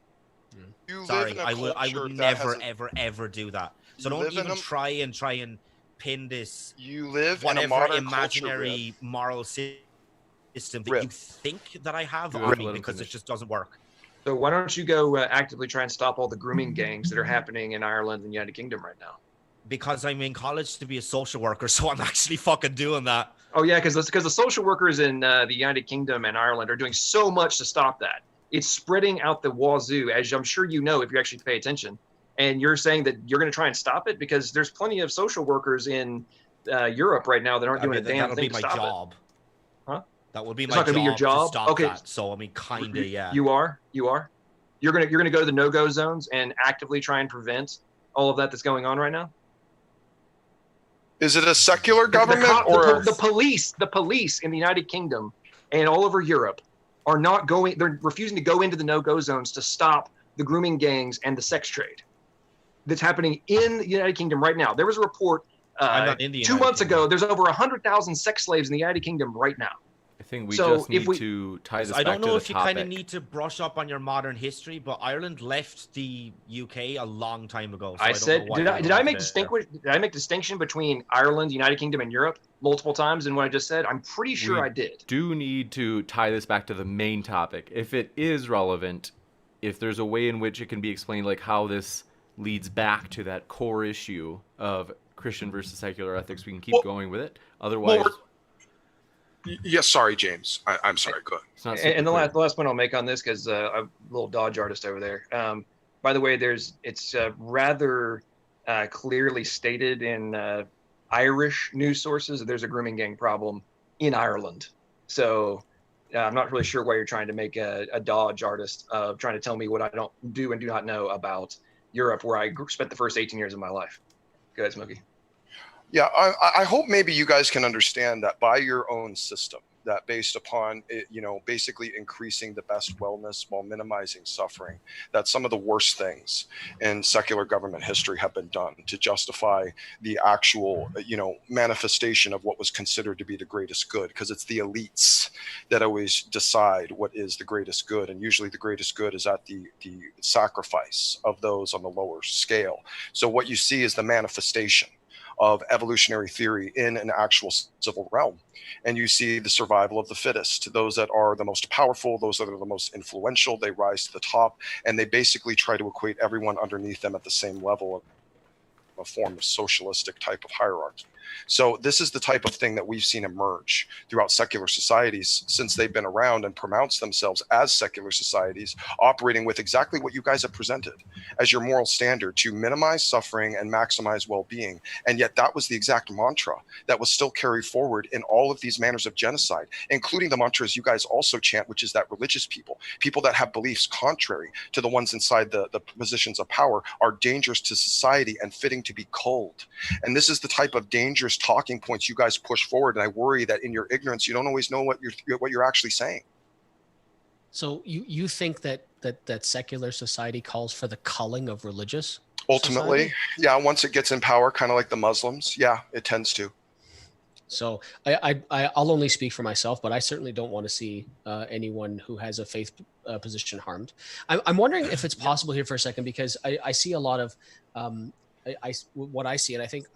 Sorry, I would never, ever do that. So don't even try and pin this. You live whatever in a modern imaginary moral system that you think that I have on me, because it just doesn't work. So why don't you go actively try and stop all the grooming gangs that are happening in Ireland and the United Kingdom right now? Because I'm in college to be a social worker, so I'm actually fucking doing that. Oh yeah, because the social workers in the United Kingdom and Ireland are doing so much to stop that. It's spreading out the wazoo, as I'm sure you know if you actually pay attention. And you're saying that you're going to try and stop it because there's plenty of social workers in Europe right now that aren't doing a damn thing to stop it. That would be my job. Huh? That would be It's my not going to be your job. To stop okay. that. So I mean, kind of, yeah. You are. You're gonna go to the no-go zones and actively try and prevent all of that that's going on right now. Is it a secular government or the police? The police in the United Kingdom and all over Europe are not going. They're refusing to go into the no-go zones to stop the grooming gangs and the sex trade that's happening in the United Kingdom right now. There was a report 2 months ago. There's over 100,000 sex slaves in the United Kingdom right now. I think we just need to tie this back to the topic. I don't know if you kind of need to brush up on your modern history, but Ireland left the UK a long time ago. So I said, did I make distinction between Ireland, United Kingdom, and Europe multiple times in what I just said? I'm pretty sure I did. Do need to tie this back to the main topic. If it is relevant, if there's a way in which it can be explained, like how this leads back to that core issue of Christian versus secular ethics, we can keep going with it. Otherwise... Yes, sorry, James. I'm sorry. Go ahead. And the last point I'll make on this, because I'm a little Dodge artist over there. By the way, it's rather clearly stated in Irish news sources that there's a grooming gang problem in Ireland. So I'm not really sure why you're trying to make a Dodge artist trying to tell me what I don't do and do not know about Europe, where I spent the first 18 years of my life. Go ahead, Smokey. Yeah, I hope maybe you guys can understand that by your own system, that based upon it, basically increasing the best wellness while minimizing suffering, that some of the worst things in secular government history have been done to justify the actual, manifestation of what was considered to be the greatest good, because it's the elites that always decide what is the greatest good. And usually the greatest good is at the sacrifice of those on the lower scale. So what you see is the manifestation of evolutionary theory in an actual civil realm. And you see the survival of the fittest. Those that are the most powerful, those that are the most influential, they rise to the top, and they basically try to equate everyone underneath them at the same level of a form of socialistic type of hierarchy. So this is the type of thing that we've seen emerge throughout secular societies since they've been around and pronounce themselves as secular societies, operating with exactly what you guys have presented as your moral standard to minimize suffering and maximize well-being. And yet that was the exact mantra that was still carried forward in all of these manners of genocide, including the mantras you guys also chant, which is that religious people that have beliefs contrary to the ones inside the positions of power are dangerous to society and fitting to be culled. And this is the type of dangerous talking points you guys push forward. And I worry that in your ignorance, you don't always know what you're actually saying. So you think that secular society calls for the culling of religious? Ultimately, society? yeah, once it gets in power, kind of like the Muslims, yeah, it tends to. So I'll only speak for myself, but I certainly don't want to see anyone who has a faith position harmed. I'm wondering if it's possible here for a second, because I see a lot of what I see, and I think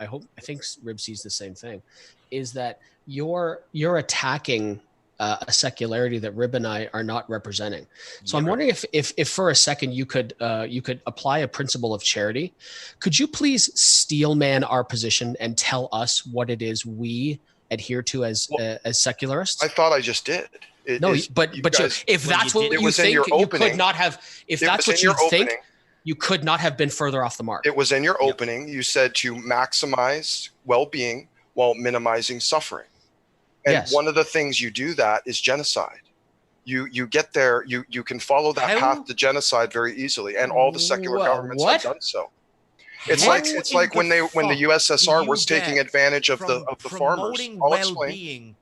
Rib sees the same thing, is that you're attacking a secularity that Rib and I are not representing. So I'm wondering if for a second you could apply a principle of charity. Could you please steelman our position and tell us what it is we adhere to as secularists? I thought I just did. If that's what you think, you could not have. If that's what you think, you could not have been further off the mark. It was in your opening. You said to maximize well-being while minimizing suffering. And yes. One of the things you do that is genocide. You get there, you can follow that path to genocide very easily, and all the secular governments have done so. It's like when the USSR was taking advantage of the farmers. I'll explain.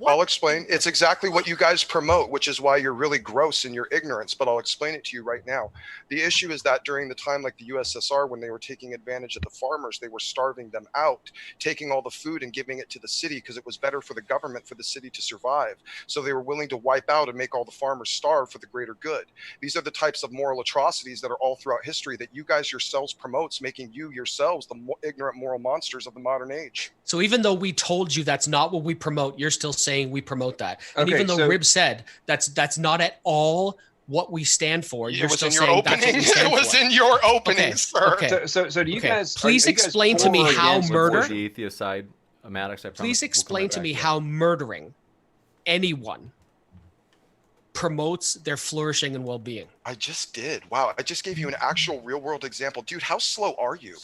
I'll explain. It's exactly what you guys promote, which is why you're really gross in your ignorance, but I'll explain it to you right now. The issue is that during the time like the USSR, when they were taking advantage of the farmers, they were starving them out, taking all the food and giving it to the city because it was better for the government, for the city to survive. So they were willing to wipe out and make all the farmers starve for the greater good. These are the types of moral atrocities that are all throughout history that you guys yourselves promotes, making you yourselves the ignorant moral monsters of the modern age. So even though we told you that's not what we promote, you're still saying we promote that. And even though Rib said that's not at all what we stand for, you're still saying that's what we stand for. It was in your opening, sir. Okay. So do you guys please explain to me how murder the atheist side, Maddox, I promise. Please explain to me how murdering anyone promotes their flourishing and well-being. I just did. Wow, I just gave you an actual real-world example. Dude, how slow are you?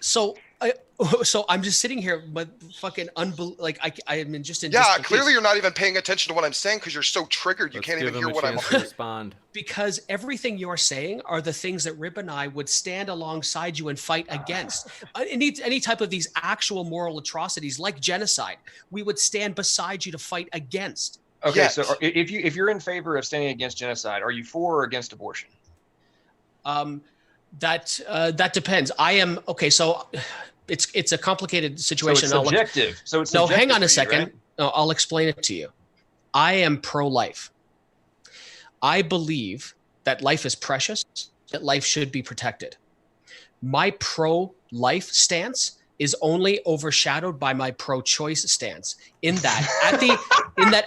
So I'm just sitting here, but fucking like I am just in. Yeah, clearly you're not even paying attention to what I'm saying because you're so triggered. You can't even hear what I'm respond. Because everything you're saying are the things that Rib and I would stand alongside you and fight against. Any type of these actual moral atrocities like genocide, we would stand beside you to fight against. Okay, Yes. so if you're in favor of standing against genocide, are you for or against abortion? That depends. I am okay. So it's a complicated situation. So it's subjective. No, hang on a second. Right? No, I'll explain it to you. I am pro-life. I believe that life is precious, that life should be protected. My pro-life stance is only overshadowed by my pro-choice stance. In that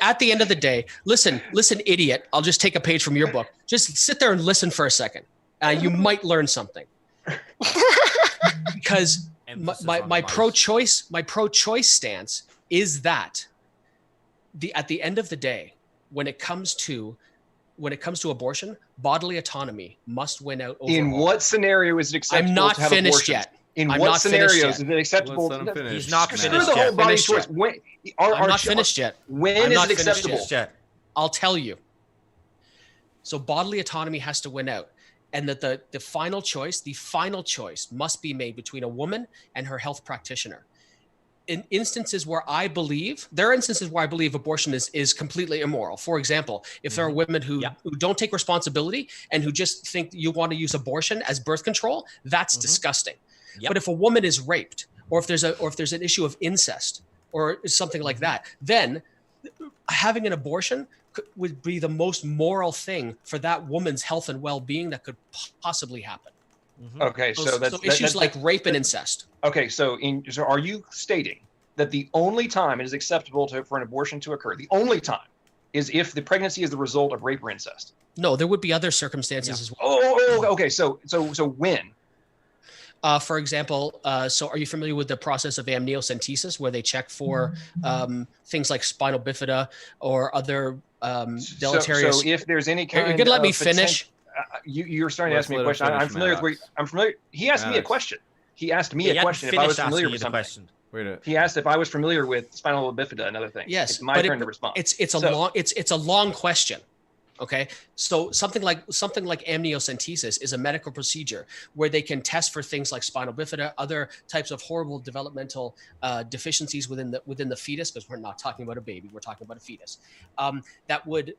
at the end of the day, listen, idiot. I'll just take a page from your book. Just sit there and listen for a second. You might learn something. Because my pro-choice stance is that at the end of the day, when it comes to abortion, bodily autonomy must win out over. In what scenario is it acceptable? I'm not to have finished abortion? yet. In I'm what not scenarios is it acceptable? He's not Screw finished the whole yet. body choice. I'm not finished yet. When is it acceptable? I'll tell you. So bodily autonomy has to win out. And that the final choice must be made between a woman and her health practitioner. In instances where I believe abortion is completely immoral. For example, if there are women who don't take responsibility and who just think you want to use abortion as birth control, that's disgusting. Yep. But if a woman is raped, or if there's an issue of incest or something like that, then having an abortion would be the most moral thing for that woman's health and well-being that could possibly happen. Okay, so issues like rape and incest. Okay, so are you stating that the only time it is acceptable for an abortion to occur, the only time, is if the pregnancy is the result of rape or incest? No, there would be other circumstances as well. Oh, okay. So when? For example, so are you familiar with the process of amniocentesis, where they check for things like spinal bifida or other deleterious? So if there's any You're kind gonna let me of finish? you're starting to Let's ask me a let him question. finish, I'm familiar with where Maddox. I'm familiar. He asked me a Maddox. question. He asked me Yeah, a you hadn't question if I was finished familiar asking with you the something. question. Wait a He asked if I was familiar with spinal bifida, another thing. Yes, It's my turn to respond. It's a long question. Okay, so something like amniocentesis is a medical procedure where they can test for things like spinal bifida, other types of horrible developmental deficiencies within the fetus, because we're not talking about a baby, we're talking about a fetus. That would,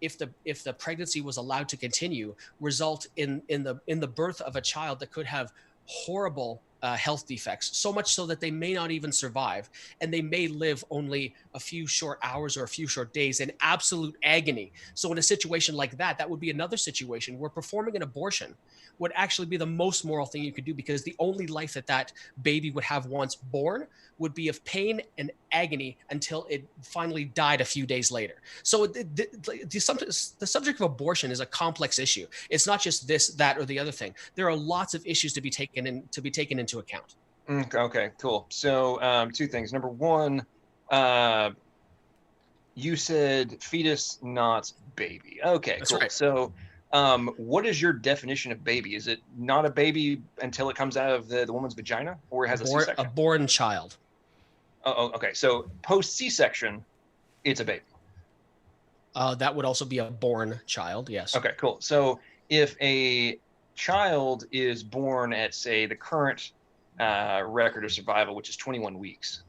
if the pregnancy was allowed to continue, result in the birth of a child that could have horrible health defects, so much so that they may not even survive, and they may live only a few short hours or a few short days in absolute agony. So in a situation like that, that would be another situation where performing an abortion would actually be the most moral thing you could do, because the only life that baby would have once born would be of pain and agony until it finally died a few days later. So the subject of abortion is a complex issue. It's not just this, that, or the other thing. There are lots of issues to be taken into account. Okay, cool. So two things. Number one, you said fetus, not baby. Okay, That's cool. right. So what is your definition of baby? Is it not a baby until it comes out of the woman's vagina, or it has a C-section? A born child. Oh, okay. So post C-section, it's a baby. That would also be a born child. Yes. Okay, cool. So if a child is born at, say, the current record of survival, which is 21 weeks,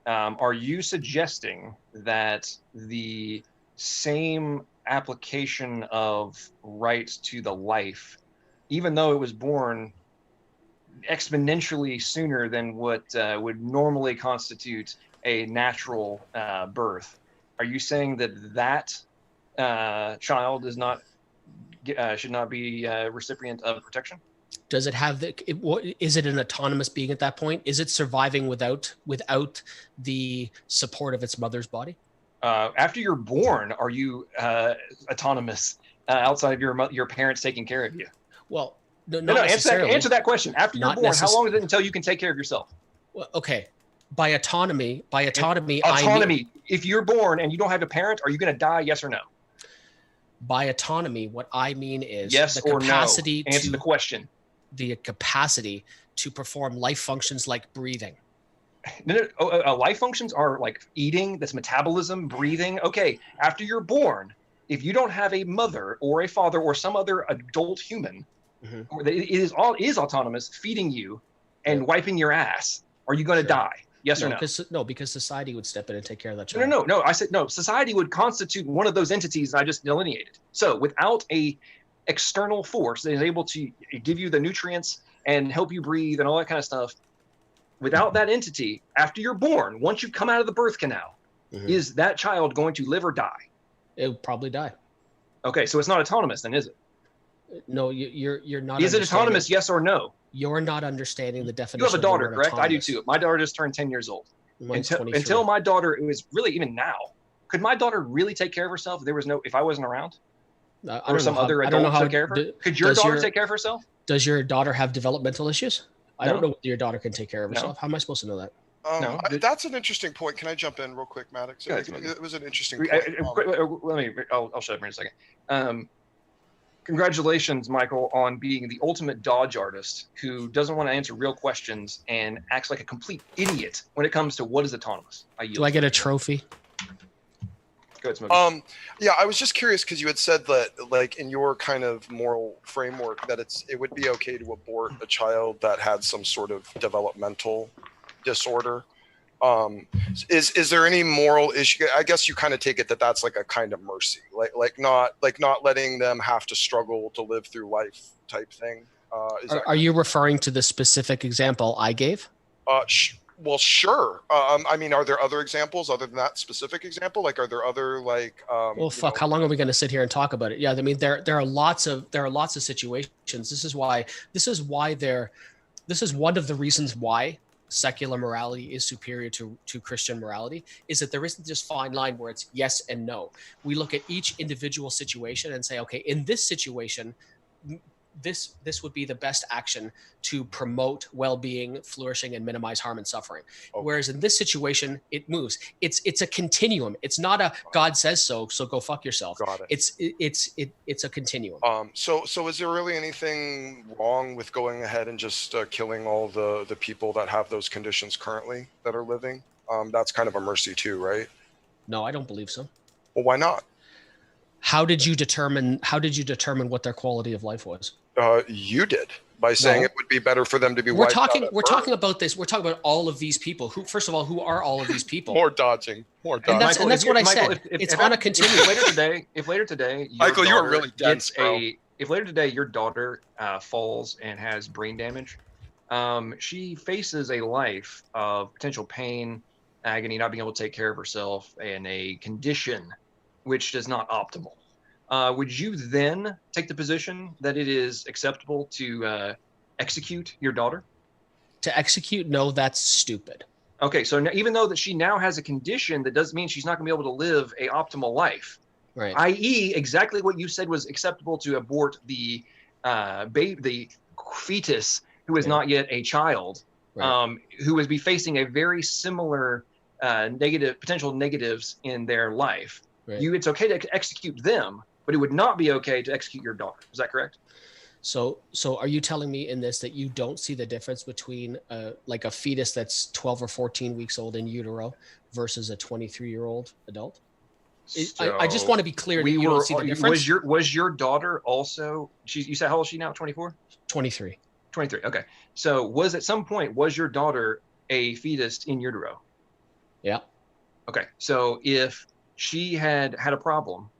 are you suggesting that the same application of rights to the life, even though it was born exponentially sooner than what would normally constitute a natural birth, are you saying that child is not should not be a recipient of protection? Does it have is it an autonomous being at that point? Is it surviving without the support of its mother's body? After you're born, are you autonomous outside of your parents taking care of you? Well, not No, necessarily. answer that question. After you're Not born, how long is it until you can take care of yourself? Well, okay. By autonomy, Autonomy. I mean, If you're born and you don't have a parent, are you going to die? Yes or no? by autonomy, what I mean is Yes the or capacity no. Answer the question. The capacity to perform life functions like breathing. Life functions are like eating, that's metabolism, breathing. Okay, after you're born, if you don't have a mother or a father or some other adult human, it is autonomous, feeding you and wiping your ass, are you going to die? Yes or no? Because society would step in and take care of that child. No. I said no. Society would constitute one of those entities I just delineated. So without a external force that is able to give you the nutrients and help you breathe and all that kind of stuff, without that entity, after you're born, once you've come out of the birth canal, is that child going to live or die? It would probably die. Okay, so it's not autonomous then, is it? No, you're not. Is it autonomous? Yes or no? You're not understanding the definition. You have a daughter, of correct? autonomous. I do too. My daughter just turned 10 years old. Until my daughter, it was really even now. Could my daughter really take care of herself if I wasn't around? Or some other adult took care of her? Could your daughter take care of herself? Does your daughter have developmental issues? I don't know whether your daughter can take care of herself. How am I supposed to know that? That's an interesting point. Can I jump in real quick, Maddox? It was an interesting point. I'll shut up in a second. Congratulations, Michael, on being the ultimate dodge artist who doesn't want to answer real questions and acts like a complete idiot when it comes to what is autonomous. Do I get a trophy? Go ahead, Smokey. Yeah, I was just curious because you had said that, like, in your kind of moral framework, that it would be okay to abort a child that had some sort of developmental disorder. Is there any moral issue? I guess you kind of take it that that's like a kind of mercy, like not letting them have to struggle to live through life type thing. Are you referring to the specific example I gave? Well, sure. I mean, are there other examples other than that specific example? Like, are there other like? Well, fuck. How long are we going to sit here and talk about it? Yeah, I mean, there are lots of situations. This is one of the reasons why secular morality is superior to Christian morality, is that there isn't this fine line where it's yes and no. We look at each individual situation and say, okay, in this situation, this would be the best action to promote well-being, flourishing, and minimize harm and suffering. Okay. Whereas in this situation, it moves. It's a continuum. It's not a God says so go fuck yourself. Got it. It's a continuum. So is there really anything wrong with going ahead and just killing all the people that have those conditions currently that are living? That's kind of a mercy too, right? No, I don't believe so. Well, why not? How did you determine what their quality of life was? You did, by saying No. it would be better for them to be We're wiped talking out. we're talking about this. We're talking about all of these people. Who, first of all, who are all of these people? More dodging. And that's Michael, what I Michael, said. It's on a continuum. If later today, Michael, you are daughter really dense, gets bro. if later today your daughter falls and has brain damage, she faces a life of potential pain, agony, not being able to take care of herself, and a condition which is not optimal. Would you then take the position that it is acceptable to execute your daughter? To execute, no, that's stupid. Okay, so even though that she now has a condition, that doesn't mean she's not going to be able to live a optimal life. Right. I.e., exactly what you said was acceptable to abort the the fetus who is not yet a child, Right. who would be facing a very similar potential negatives in their life. Right. It's okay to execute them, but it would not be okay to execute your daughter. Is that correct? So are you telling me in this that you don't see the difference between like a fetus that's 12 or 14 weeks old in utero versus a 23-year-old adult? I just want to be clear that you don't see the difference. Was your daughter also? You said how old is she now? 24. 23. 23. Okay. So was at some point was your daughter a fetus in utero? Yeah. Okay. So if she had a problem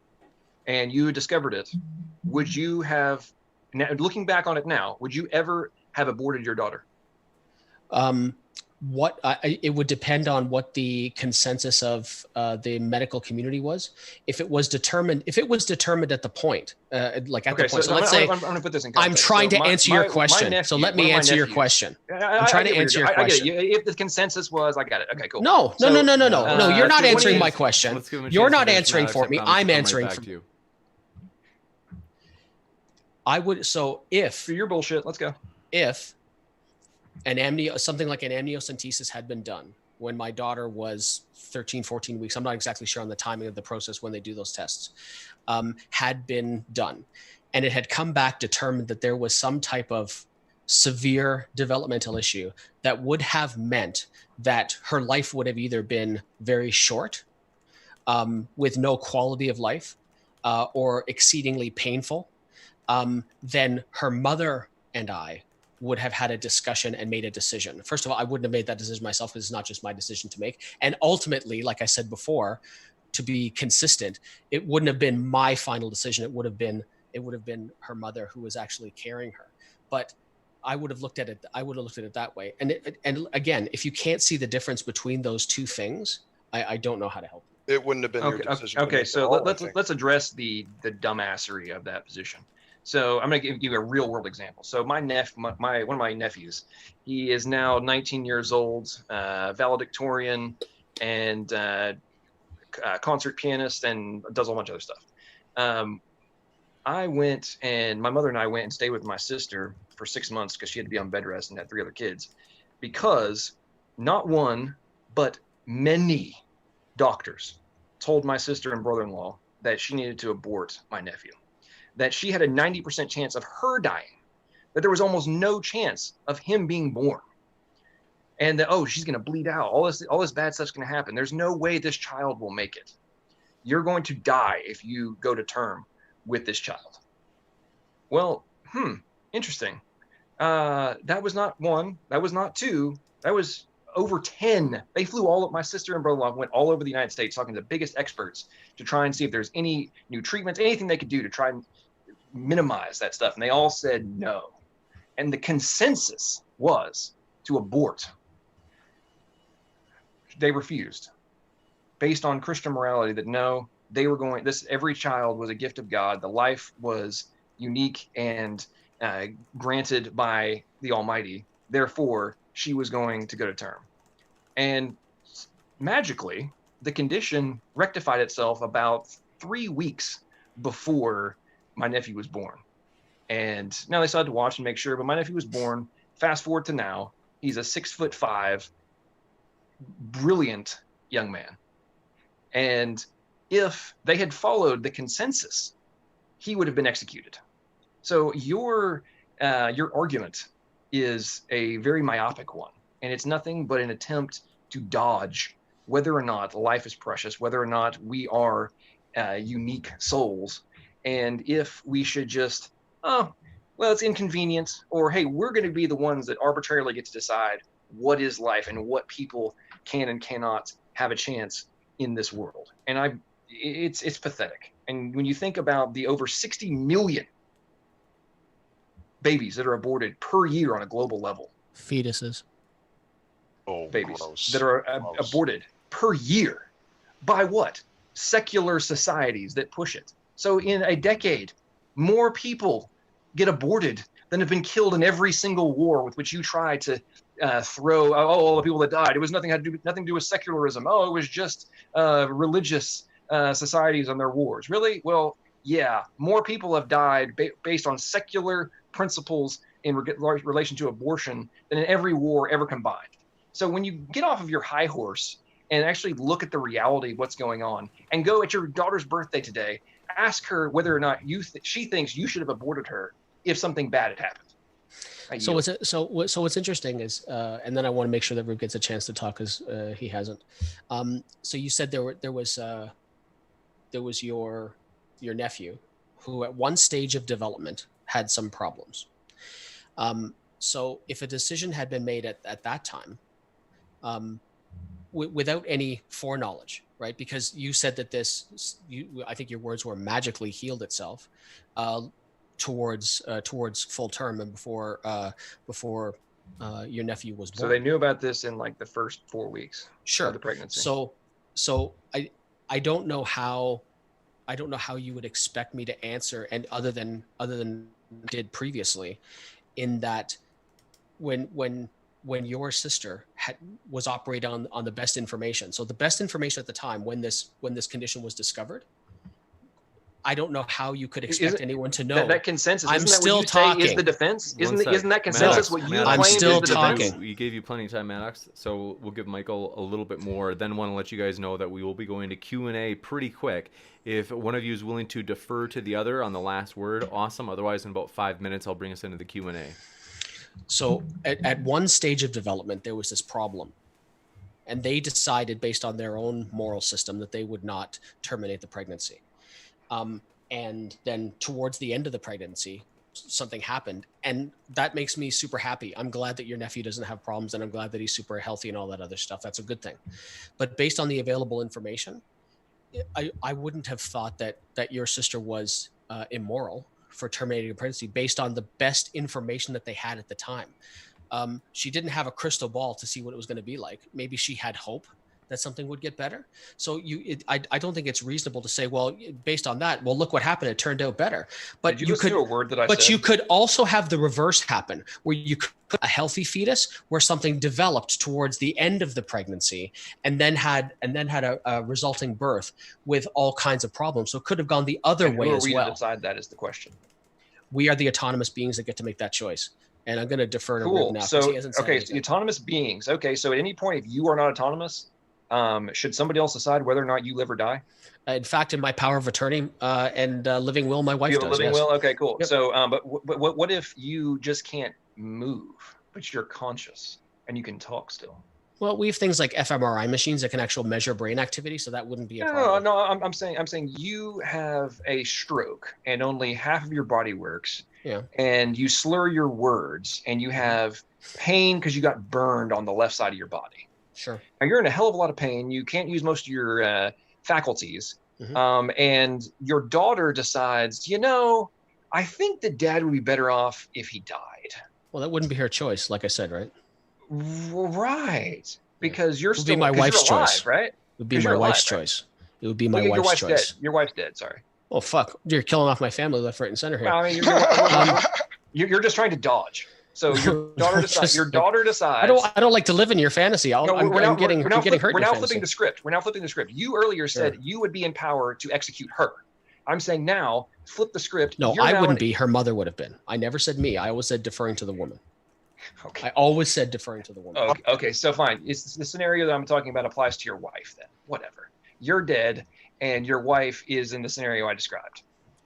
and you discovered it, would you have, now, looking back on it now, would you ever have aborted your daughter? It would depend on what the consensus of the medical community was. If it was determined at the point, So let's say I'm going to put this in I'm context. trying So to answer your question. So let me answer your question. I'm trying to answer your question. If the consensus was, I got it. Okay, cool. No. So, No, you're not so answering 20 my question. Let's give him a You're chance to not finish. answering Maddox, for I me. promise to I'm come right answering back for to you. I would. So if For your bullshit, let's go. if something like an amniocentesis had been done when my daughter was 13, 14 weeks, I'm not exactly sure on the timing of the process when they do those tests, had been done. And it had come back determined that there was some type of severe developmental issue that would have meant that her life would have either been very short, with no quality of life, or exceedingly painful, then her mother and I would have had a discussion and made a decision. First of all, I wouldn't have made that decision myself because it's not just my decision to make. And ultimately, like I said before, to be consistent, it wouldn't have been my final decision. It would have been her mother who was actually carrying her. But I would have looked at it that way. And again, if you can't see the difference between those two things, I don't know how to help you. It wouldn't have been your decision. Okay, so I think. let's address the dumbassery of that position. So I'm going to give you a real world example. So one of my nephews, he is now 19 years old, valedictorian, and concert pianist, and does a whole bunch of other stuff. My mother and I went and stayed with my sister for 6 months because she had to be on bed rest and had 3 other kids, because not one, but many doctors told my sister and brother-in-law that she needed to abort my nephew, that she had a 90% chance of her dying, that there was almost no chance of him being born, and that, oh, she's going to bleed out. All this bad stuff's going to happen. There's no way this child will make it. You're going to die if you go to term with this child. Well, interesting. That was not one. That was not two. That was over 10. They flew my sister and brother-in-law went all over the United States talking to the biggest experts to try and see if there's any new treatments, anything they could do to try and minimize that stuff. And they all said no. And the consensus was to abort. They refused, based on Christian morality, that no, they were going, every child was a gift of God. The life was unique and granted by the Almighty. Therefore, she was going to go to term. And magically, the condition rectified itself about 3 weeks before my nephew was born. And now they still had to watch and make sure. But my nephew was born. Fast forward to now, he's a 6'5", brilliant young man. And if they had followed the consensus, he would have been executed. So your argument is a very myopic one, and it's nothing but an attempt to dodge whether or not life is precious, whether or not we are unique souls, and if we should just, oh, well, it's inconvenient, or hey, we're going to be the ones that arbitrarily get to decide what is life and what people can and cannot have a chance in this world. And it's pathetic. And when you think about the over 60 million babies that are aborted per year on a global level, Fetuses. Oh, babies gross. that are Gross. aborted per year by what? Secular societies that push it. So in a decade, more people get aborted than have been killed in every single war with which you try to throw, all the people that died. It was nothing to do with secularism. Oh, it was just religious societies and their wars. Really? Well, yeah, more people have died based on secular principles in relation to abortion than in every war ever combined. So when you get off of your high horse and actually look at the reality of what's going on, and go at your daughter's birthday today, ask her whether or not she thinks you should have aborted her if something bad had happened. So what's interesting is, and then I want to make sure that Rube gets a chance to talk because he hasn't. So you said there was your nephew who at one stage of development had some problems. So if a decision had been made at that time, without any foreknowledge, right? Because you said that I think your words were magically healed itself towards full term and before your nephew was born. So they knew about this in like the first 4 weeks of the pregnancy. So I don't know how you would expect me to answer, and other than did previously, in that when your sister was operating on the best information. So the best information at the time when this condition was discovered, I don't know how you could expect anyone to know. That consensus, I'm isn't that still what you talking. say is the defense? Isn't that consensus what you claim I'm still is the talking. defense? We gave you plenty of time, Maddox, so we'll give Michael a little bit more. Then want to let you guys know that we will be going to Q&A pretty quick. If one of you is willing to defer to the other on the last word, awesome. Otherwise, in about 5 minutes, I'll bring us into the Q&A. So at one stage of development, there was this problem. And they decided based on their own moral system that they would not terminate the pregnancy. And then towards the end of the pregnancy, something happened. And that makes me super happy. I'm glad that your nephew doesn't have problems, and I'm glad that he's super healthy and all that other stuff. That's a good thing. But based on the available information, I wouldn't have thought that your sister was immoral for terminating a pregnancy based on the best information that they had at the time. She didn't have a crystal ball to see what it was going to be like. Maybe she had hope that something would get better. So I don't think it's reasonable to say, well, based on that, well, look what happened. It turned out better. But Did you listen to a word that I But said? you could also have the reverse happen, where you could put a healthy fetus where something developed towards the end of the pregnancy and then had a resulting birth with all kinds of problems. So it could have gone the other way as Who are we well. to decide that is the question? We are the autonomous beings that get to make that choice. And I'm going to defer to Rube Cool. now. 'Cause So, he hasn't said okay, anything. autonomous beings. Okay, so at any point, if you are not autonomous, should somebody else decide whether or not you live or die? In fact, in my power of attorney and living will, my wife You have a does. living Yes. will? Okay, cool. Yep. So, but what if you just can't move, but you're conscious and you can talk still? Well, we have things like fMRI machines that can actually measure brain activity, so that wouldn't be a problem. No. I'm saying you have a stroke and only half of your body works. Yeah. And you slur your words and you have pain because you got burned on the left side of your body. Sure. Now you're in a hell of a lot of pain. You can't use most of your faculties. Mhm. And your daughter decides, I think that dad would be better off if he died. Well, that wouldn't be her choice, like I said, right? Right. Because you're It would still be my wife's you're alive, choice. right? It would be 'Cause my you're wife's alive, right? choice. It would be my Your wife's wife's choice. dead. Your wife's dead. Sorry. Oh, fuck. You're killing off my family left, right, and center here. Well, I mean, you're just trying to dodge. So your daughter decides. Your daughter decides. I don't like to live in your fantasy. I'm getting hurt. We're in now your flipping fantasy. the script. You earlier said Sure. you would be in power to execute her. I'm saying now, flip the script. No, You're I now wouldn't an- be. Her mother would have been. I never said me. I always said deferring to the woman. Okay. I always said deferring to the woman. Okay, so fine. It's the scenario that I'm talking about applies to your wife then. Whatever. You're dead and your wife is in the scenario I described.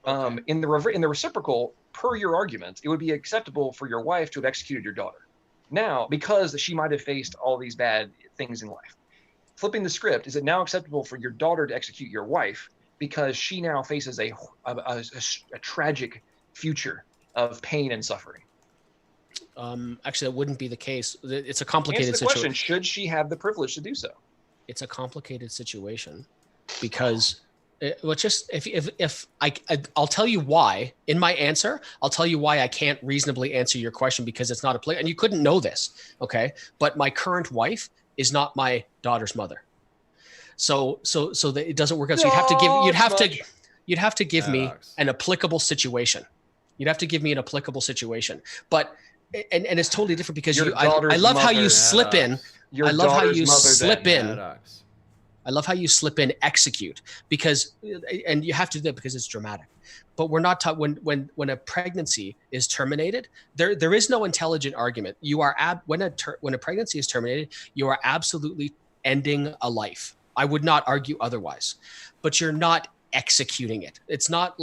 Okay. In the reciprocal, per your argument, it would be acceptable for your wife to have executed your daughter. Now, because she might have faced all these bad things in life. Flipping the script, is it now acceptable for your daughter to execute your wife because she now faces a tragic future of pain and suffering? Actually, that wouldn't be the case. It's a Answer complicated the question: situation. should she have the privilege to do so? It's a complicated situation because well, just if I'll tell you why in my answer. I'll tell you why I can't reasonably answer your question because it's not a play, and you couldn't know this, okay? But my current wife is not my daughter's mother, so that it doesn't work out. So you'd have to give me an applicable situation. You'd have to give me an applicable situation, but. And it's totally different because I love how you slip in. I love how you slip in. I love how you slip in execute because, and you have to do that because it's dramatic. But we're not taught when a pregnancy is terminated, there is no intelligent argument. You are when a pregnancy is terminated, you are absolutely ending a life. I would not argue otherwise, but you're not executing it. It's not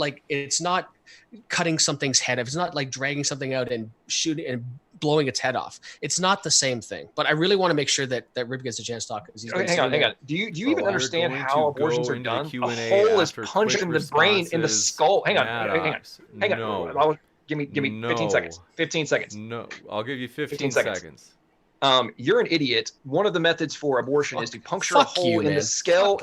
cutting something's head off. It's not like dragging something out and shooting and blowing its head off. It's not the same thing. But I really want to make sure that Rib gets a chance to talk. Okay, hang on. Do you even understand how abortions are done? A hole is punched in the brain, in the skull. Hang on. No. Give me 15 seconds. 15 seconds. No, I'll give you 15 seconds. You're an idiot. One of the methods for abortion is to puncture a hole in the skull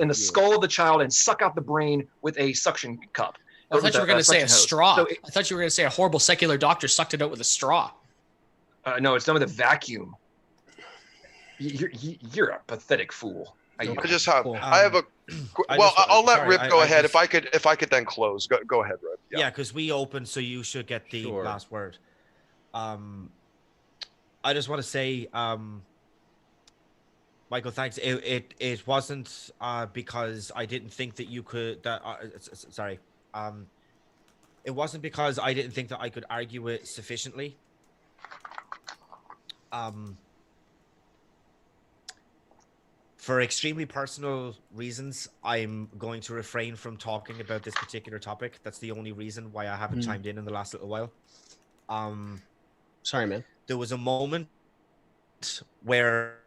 of the child and suck out the brain with a suction cup. I thought you were going to say a straw. I thought you were going to say a horrible secular doctor sucked it out with a straw. No, it's done with a vacuum. You're a pathetic fool. I have a. I'll let Rip go ahead. If I could then close. Go ahead, Rip. Yeah, because we opened, so you should get the last word. I just want to say, Michael, thanks. It wasn't because I didn't think that you could. It wasn't because I didn't think that I could argue it sufficiently. For extremely personal reasons, I'm going to refrain from talking about this particular topic. That's the only reason why I haven't chimed in the last little while. Sorry, man. There was a moment where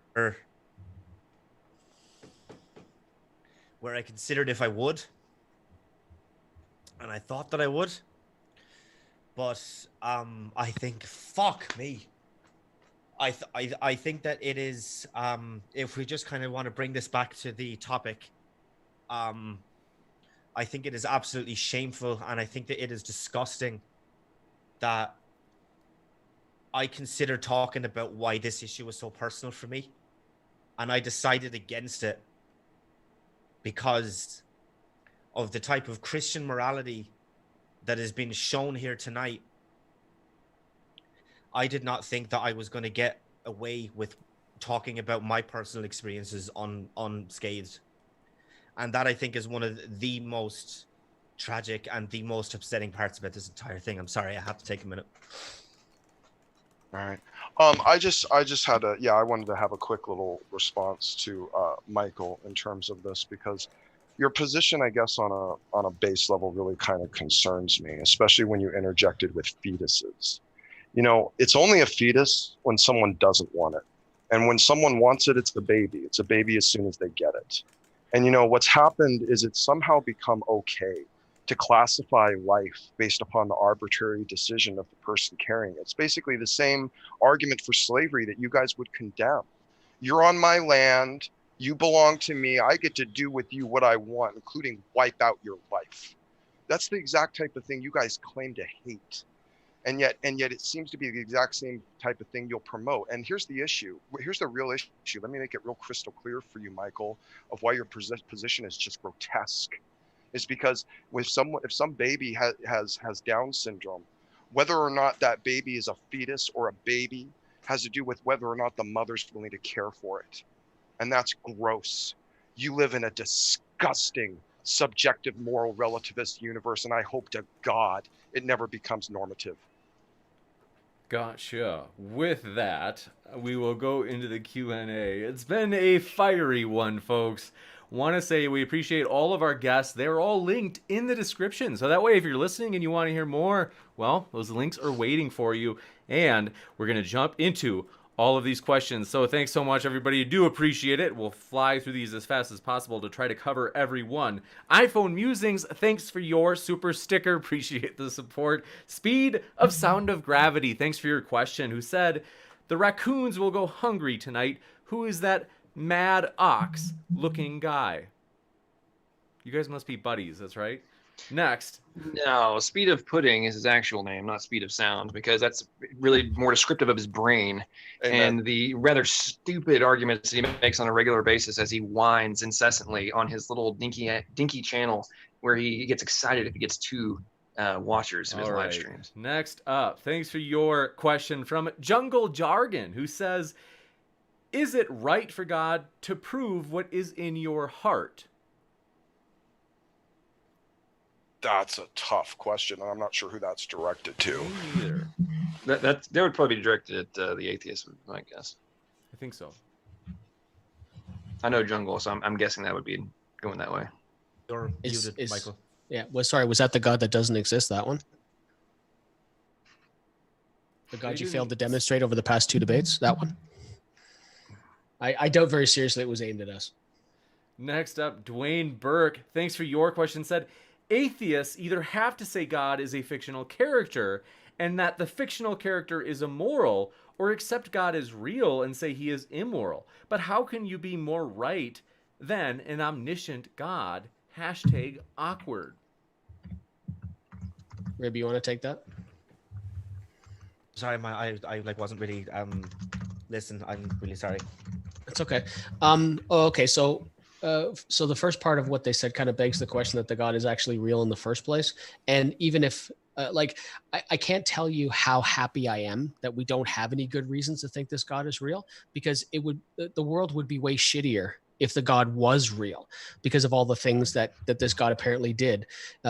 I considered if I would, and I thought that I would, but I think, fuck me. I think that it is, if we just kind of want to bring this back to the topic, I think it is absolutely shameful, and I think that it is disgusting that I consider talking about why this issue was so personal for me, and I decided against it because of the type of Christian morality that has been shown here tonight. I did not think that I was going to get away with talking about my personal experiences unscathed. And that, I think, is one of the most tragic and the most upsetting parts about this entire thing. I'm sorry, I have to take a minute. All right. I just had I wanted to have a quick little response to Michael in terms of this, because your position, I guess, on a base level really kind of concerns me, especially when you interjected with fetuses. You know, it's only a fetus when someone doesn't want it. And when someone wants it, it's a baby. It's a baby as soon as they get it. And, you know, what's happened is it's somehow become okay to classify life based upon the arbitrary decision of the person carrying it. It's basically the same argument for slavery that you guys would condemn. You're on my land. You belong to me. I get to do with you what I want, including wipe out your life. That's the exact type of thing you guys claim to hate. And yet it seems to be the exact same type of thing you'll promote. And here's the issue. Here's the real issue. Let me make it real crystal clear for you, Michael, of why your position is just grotesque. It's because if some baby has Down syndrome, whether or not that baby is a fetus or a baby has to do with whether or not the mother's willing to care for it. And that's gross. You live in a disgusting subjective moral relativist universe, and I hope to God it never becomes normative. Gotcha. With that, we will go into the Q&A. It's been a fiery one, folks. Want to say we appreciate all of our guests. They're all linked in the description. So that way, if you're listening and you want to hear more, well, those links are waiting for you. And we're going to jump into all of these questions. So thanks so much, everybody. You do appreciate it. We'll fly through these as fast as possible to try to cover every one. iPhone Musings, thanks for your super sticker. Appreciate the support. Speed of Sound of Gravity, thanks for your question, who said, the raccoons will go hungry tonight. Who is that mad ox looking guy? You guys must be buddies, that's right. Next. No, Speed of Pudding is his actual name, not Speed of Sound, because that's really more descriptive of his brain. Amen. And the rather stupid arguments that he makes on a regular basis as he whines incessantly on his little dinky channel, where he gets excited if he gets two watchers of his live streams. Next up, thanks for your question from Jungle Jargon, who says, is it right for God to prove what is in your heart? That's a tough question, and I'm not sure who that's directed to. Me neither. That would probably be directed at the atheist, I guess. I think so. I know Jungle, so I'm guessing that would be going that way. You're muted, Michael. Yeah. Was that the God that doesn't exist? That one? The God you failed to demonstrate over the past 2 debates? That one? I doubt very seriously it was aimed at us. Next up, Dwayne Burke, thanks for your question, said, atheists either have to say God is a fictional character and that the fictional character is immoral, or accept God is real and say he is immoral. But how can you be more right than an omniscient God? Hashtag awkward. Ribby, you want to take that? Sorry, I wasn't really listen. I'm really sorry. That's okay. Okay. So the first part of what they said kind of begs the question that the God is actually real in the first place. And even if I can't tell you how happy I am that we don't have any good reasons to think this God is real, because the world would be way shittier if the God was real, because of all the things that this God apparently did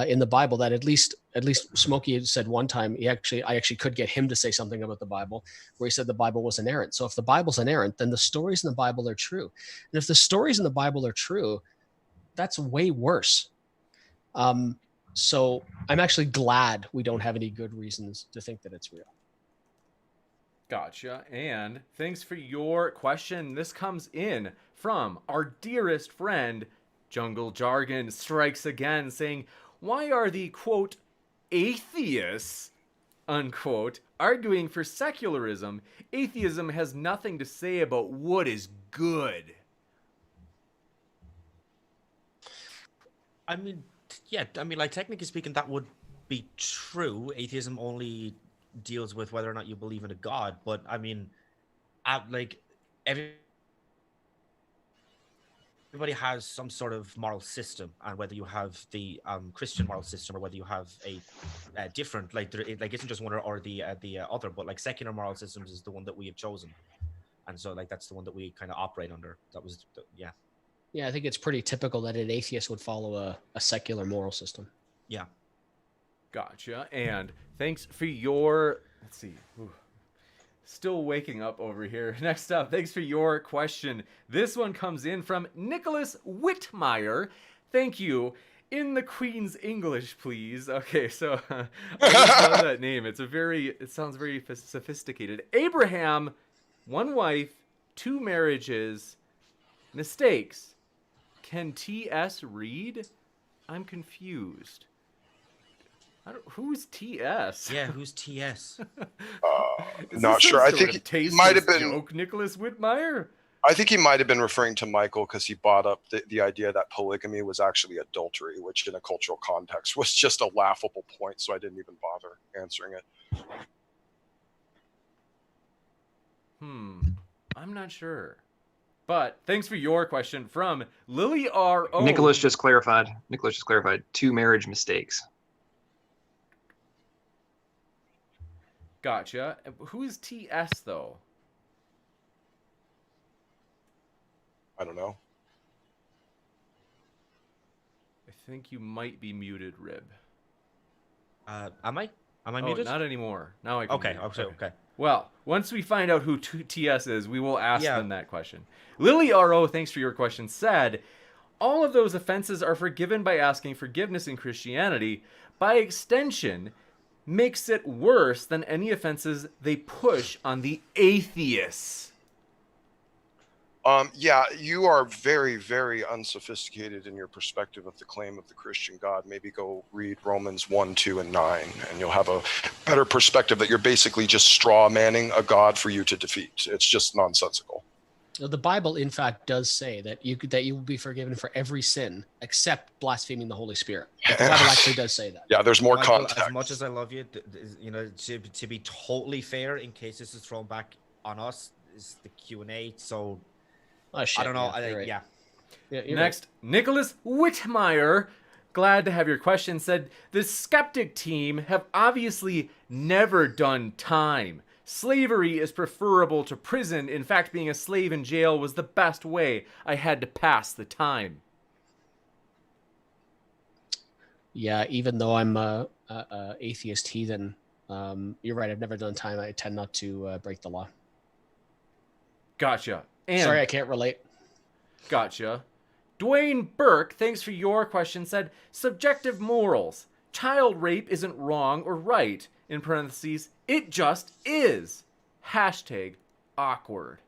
in the Bible. That at least Smokey had said one time, I actually could get him to say something about the Bible, where he said the Bible was inerrant. So if the Bible's inerrant, then the stories in the Bible are true. And if the stories in the Bible are true, that's way worse. So I'm actually glad we don't have any good reasons to think that it's real. Gotcha. And thanks for your question. This comes in from our dearest friend, Jungle Jargon strikes again, saying, why are the, quote, atheists, unquote, arguing for secularism? Atheism has nothing to say about what is good. I mean, yeah, like technically speaking, that would be true. Atheism only deals with whether or not you believe in a God, but I mean, like everybody has some sort of moral system, and whether you have the Christian moral system or whether you have a different, like isn't just one or the other, but like secular moral systems is the one that we have chosen, and so like that's the one that we kind of operate under. That was yeah. Yeah, I think it's pretty typical that an atheist would follow a secular moral system. Yeah. Gotcha. And thanks for your, let's see, still waking up over here. Next up, thanks for your question. This one comes in from Nicholas Whitmire. Thank you. In the Queen's English, please. Okay, so I just love that name. It sounds very sophisticated. Abraham, 1 wife, 2 marriages, mistakes. Can T.S. read? I'm confused. Who's T.S.? Yeah, who's T.S.? Not sure. I think he might have been joke, Nicholas Whitmire. I think he might have been referring to Michael, because he brought up the idea that polygamy was actually adultery, which in a cultural context was just a laughable point. So I didn't even bother answering it. I'm not sure. But thanks for your question from Lily R.O. Nicholas just clarified 2 marriage mistakes. Gotcha. Who is T.S. though? I don't know. I think you might be muted, Rib. Am I? Am I Oh, muted? not anymore. Now I can Okay. hear you. Okay. Well, once we find out who TS is, we will ask Yeah. them that question. Lily RO, thanks for your question, said, all of those offenses are forgiven by asking forgiveness in Christianity. By extension, makes it worse than any offenses they push on the atheists. Yeah, you are very, very unsophisticated in your perspective of the claim of the Christian God. Maybe go read Romans 1, 2, and 9, and you'll have a better perspective that you're basically just straw manning a God for you to defeat. It's just nonsensical. The Bible, in fact, does say that you will be forgiven for every sin except blaspheming the Holy Spirit. The Bible actually does say that. Yeah, there's more Michael, context. as much as I love you, to be totally fair, in case this is thrown back on us, is the Q&A. So Oh, shit, I don't know. you're right. Yeah. You're Next, Nicholas Whitmire, glad to have your question, said, the skeptic team have obviously never done time. Slavery is preferable to prison. In fact, being a slave in jail was the best way. I had to pass the time. Yeah, even though I'm a atheist heathen, you're right. I've never done time. I tend not to break the law. Gotcha. And Sorry, I can't relate. Gotcha. Dwayne Burke, thanks for your question, said, subjective morals. Child rape isn't wrong or right. In parentheses, it just is. Hashtag awkward.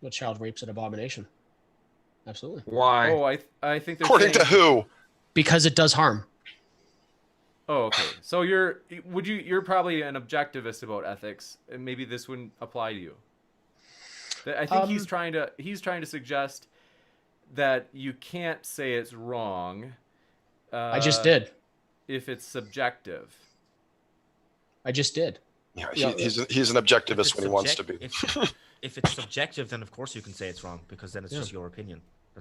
Well, child rape's an abomination. Absolutely. Why? Oh, I think they're According to saying- who? Because it does harm. Oh, okay. So you're probably an objectivist about ethics, and maybe this wouldn't apply to you. I think he's trying to suggest that you can't say it's wrong. I just did. If it's subjective. I just did. Yeah, Yeah. he's an objectivist when he wants to be. If it's subjective, then of course you can say it's wrong, because then it's just your opinion.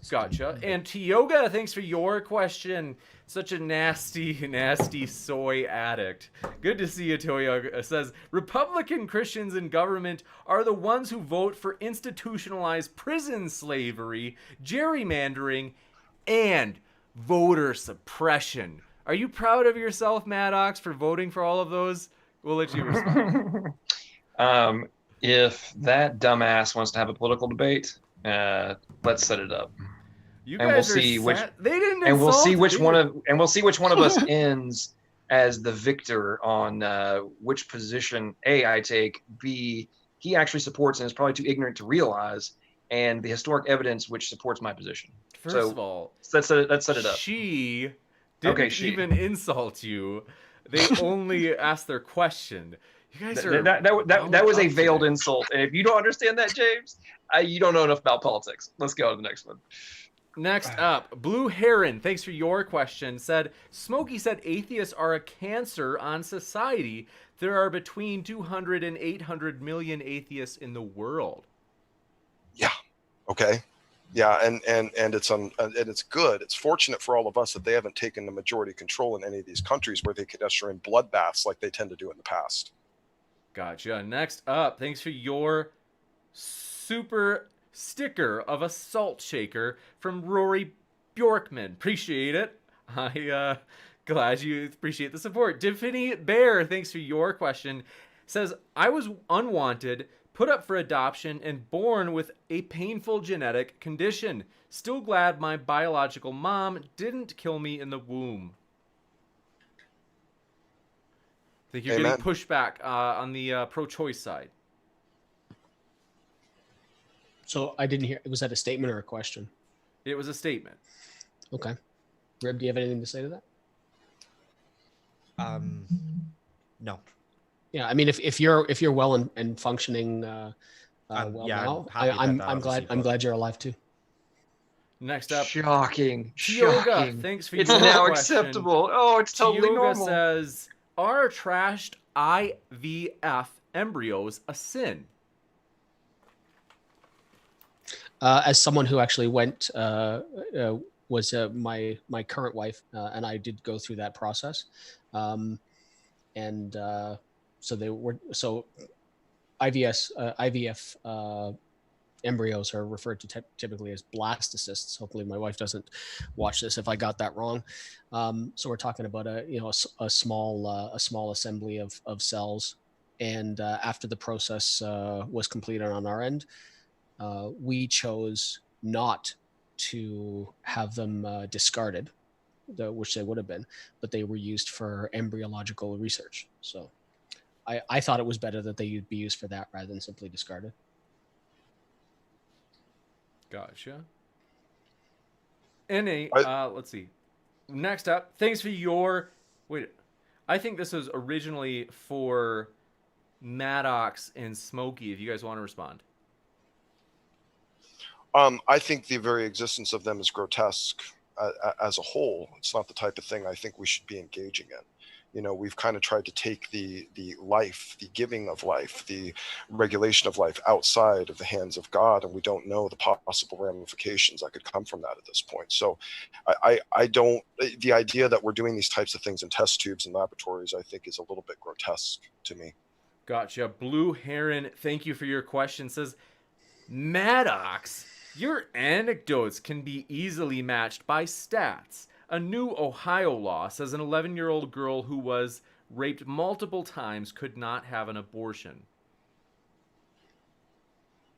Gotcha. And Tioga, thanks for your question. Such a nasty soy addict. Good to see you, Tioga. Says, Republican Christians in government are the ones who vote for institutionalized prison slavery, gerrymandering, and voter suppression. Are you proud of yourself, Maddox, for voting for all of those? We'll let you respond. If that dumbass wants to have a political debate, let's set it up. You And guys we'll are see which- they didn't And we'll see insult which me. we'll see which one of us ends as the victor on which position A I take, B he actually supports and is probably too ignorant to realize, and the historic evidence which supports my position. First So, of all, let's set it up. She didn't Okay, she. even insult you. They only asked their question. You guys are That was a wound up veiled today. insult, and if you don't understand that, James, you don't know enough about politics. Let's go to the next one. Next up, Blue Heron, thanks for your question, said, Smokey said atheists are a cancer on society. There are between 200 and 800 million atheists in the world. Yeah. Okay. Yeah, and it's good. It's fortunate for all of us that they haven't taken the majority control in any of these countries where they could usher in bloodbaths like they tend to do in the past. Gotcha. Next up, thanks for your super sticker of a salt shaker from Rory Bjorkman. Appreciate it. Glad you appreciate the support. Tiffany Bear, thanks for your question. Says, I was unwanted, put up for adoption, and born with a painful genetic condition. Still glad my biological mom didn't kill me in the womb. I think you're Amen. getting pushback on the pro-choice side. So I didn't hear. Was that a statement or a question? It was a statement. Okay. Rib, do you have anything to say to that? No. Yeah, I mean, if you're well and functioning well yeah, now, I'm happy that I'm glad obviously, glad you're alive too. Next up, Shocking. Tioga, Shocking. thanks for It's your now question. acceptable. Oh, it's totally Tioga normal. says, are trashed IVF embryos a sin? As someone who actually went was my current wife, and I did go through that process, so IVF embryos are referred to typically as blastocysts. Hopefully, my wife doesn't watch this if I got that wrong. So we're talking about a small assembly of cells, and after the process was completed on our end, we chose not to have them discarded, which they would have been, but they were used for embryological research. So I thought it was better that they would be used for that rather than simply discarded. Gotcha. Let's see. Next up, thanks for your... Wait, I think this was originally for Maddox and Smokey, if you guys want to respond. I think the very existence of them is grotesque as a whole. It's not the type of thing I think we should be engaging in. You know, we've kind of tried to take the life, the giving of life, the regulation of life outside of the hands of God, and we don't know the possible ramifications that could come from that at this point. So I don't, the idea that we're doing these types of things in test tubes and laboratories, I think is a little bit grotesque to me. Gotcha. Blue Heron, thank you for your question. Says, Maddox, your anecdotes can be easily matched by stats. A new Ohio law says an 11-year-old girl who was raped multiple times could not have an abortion.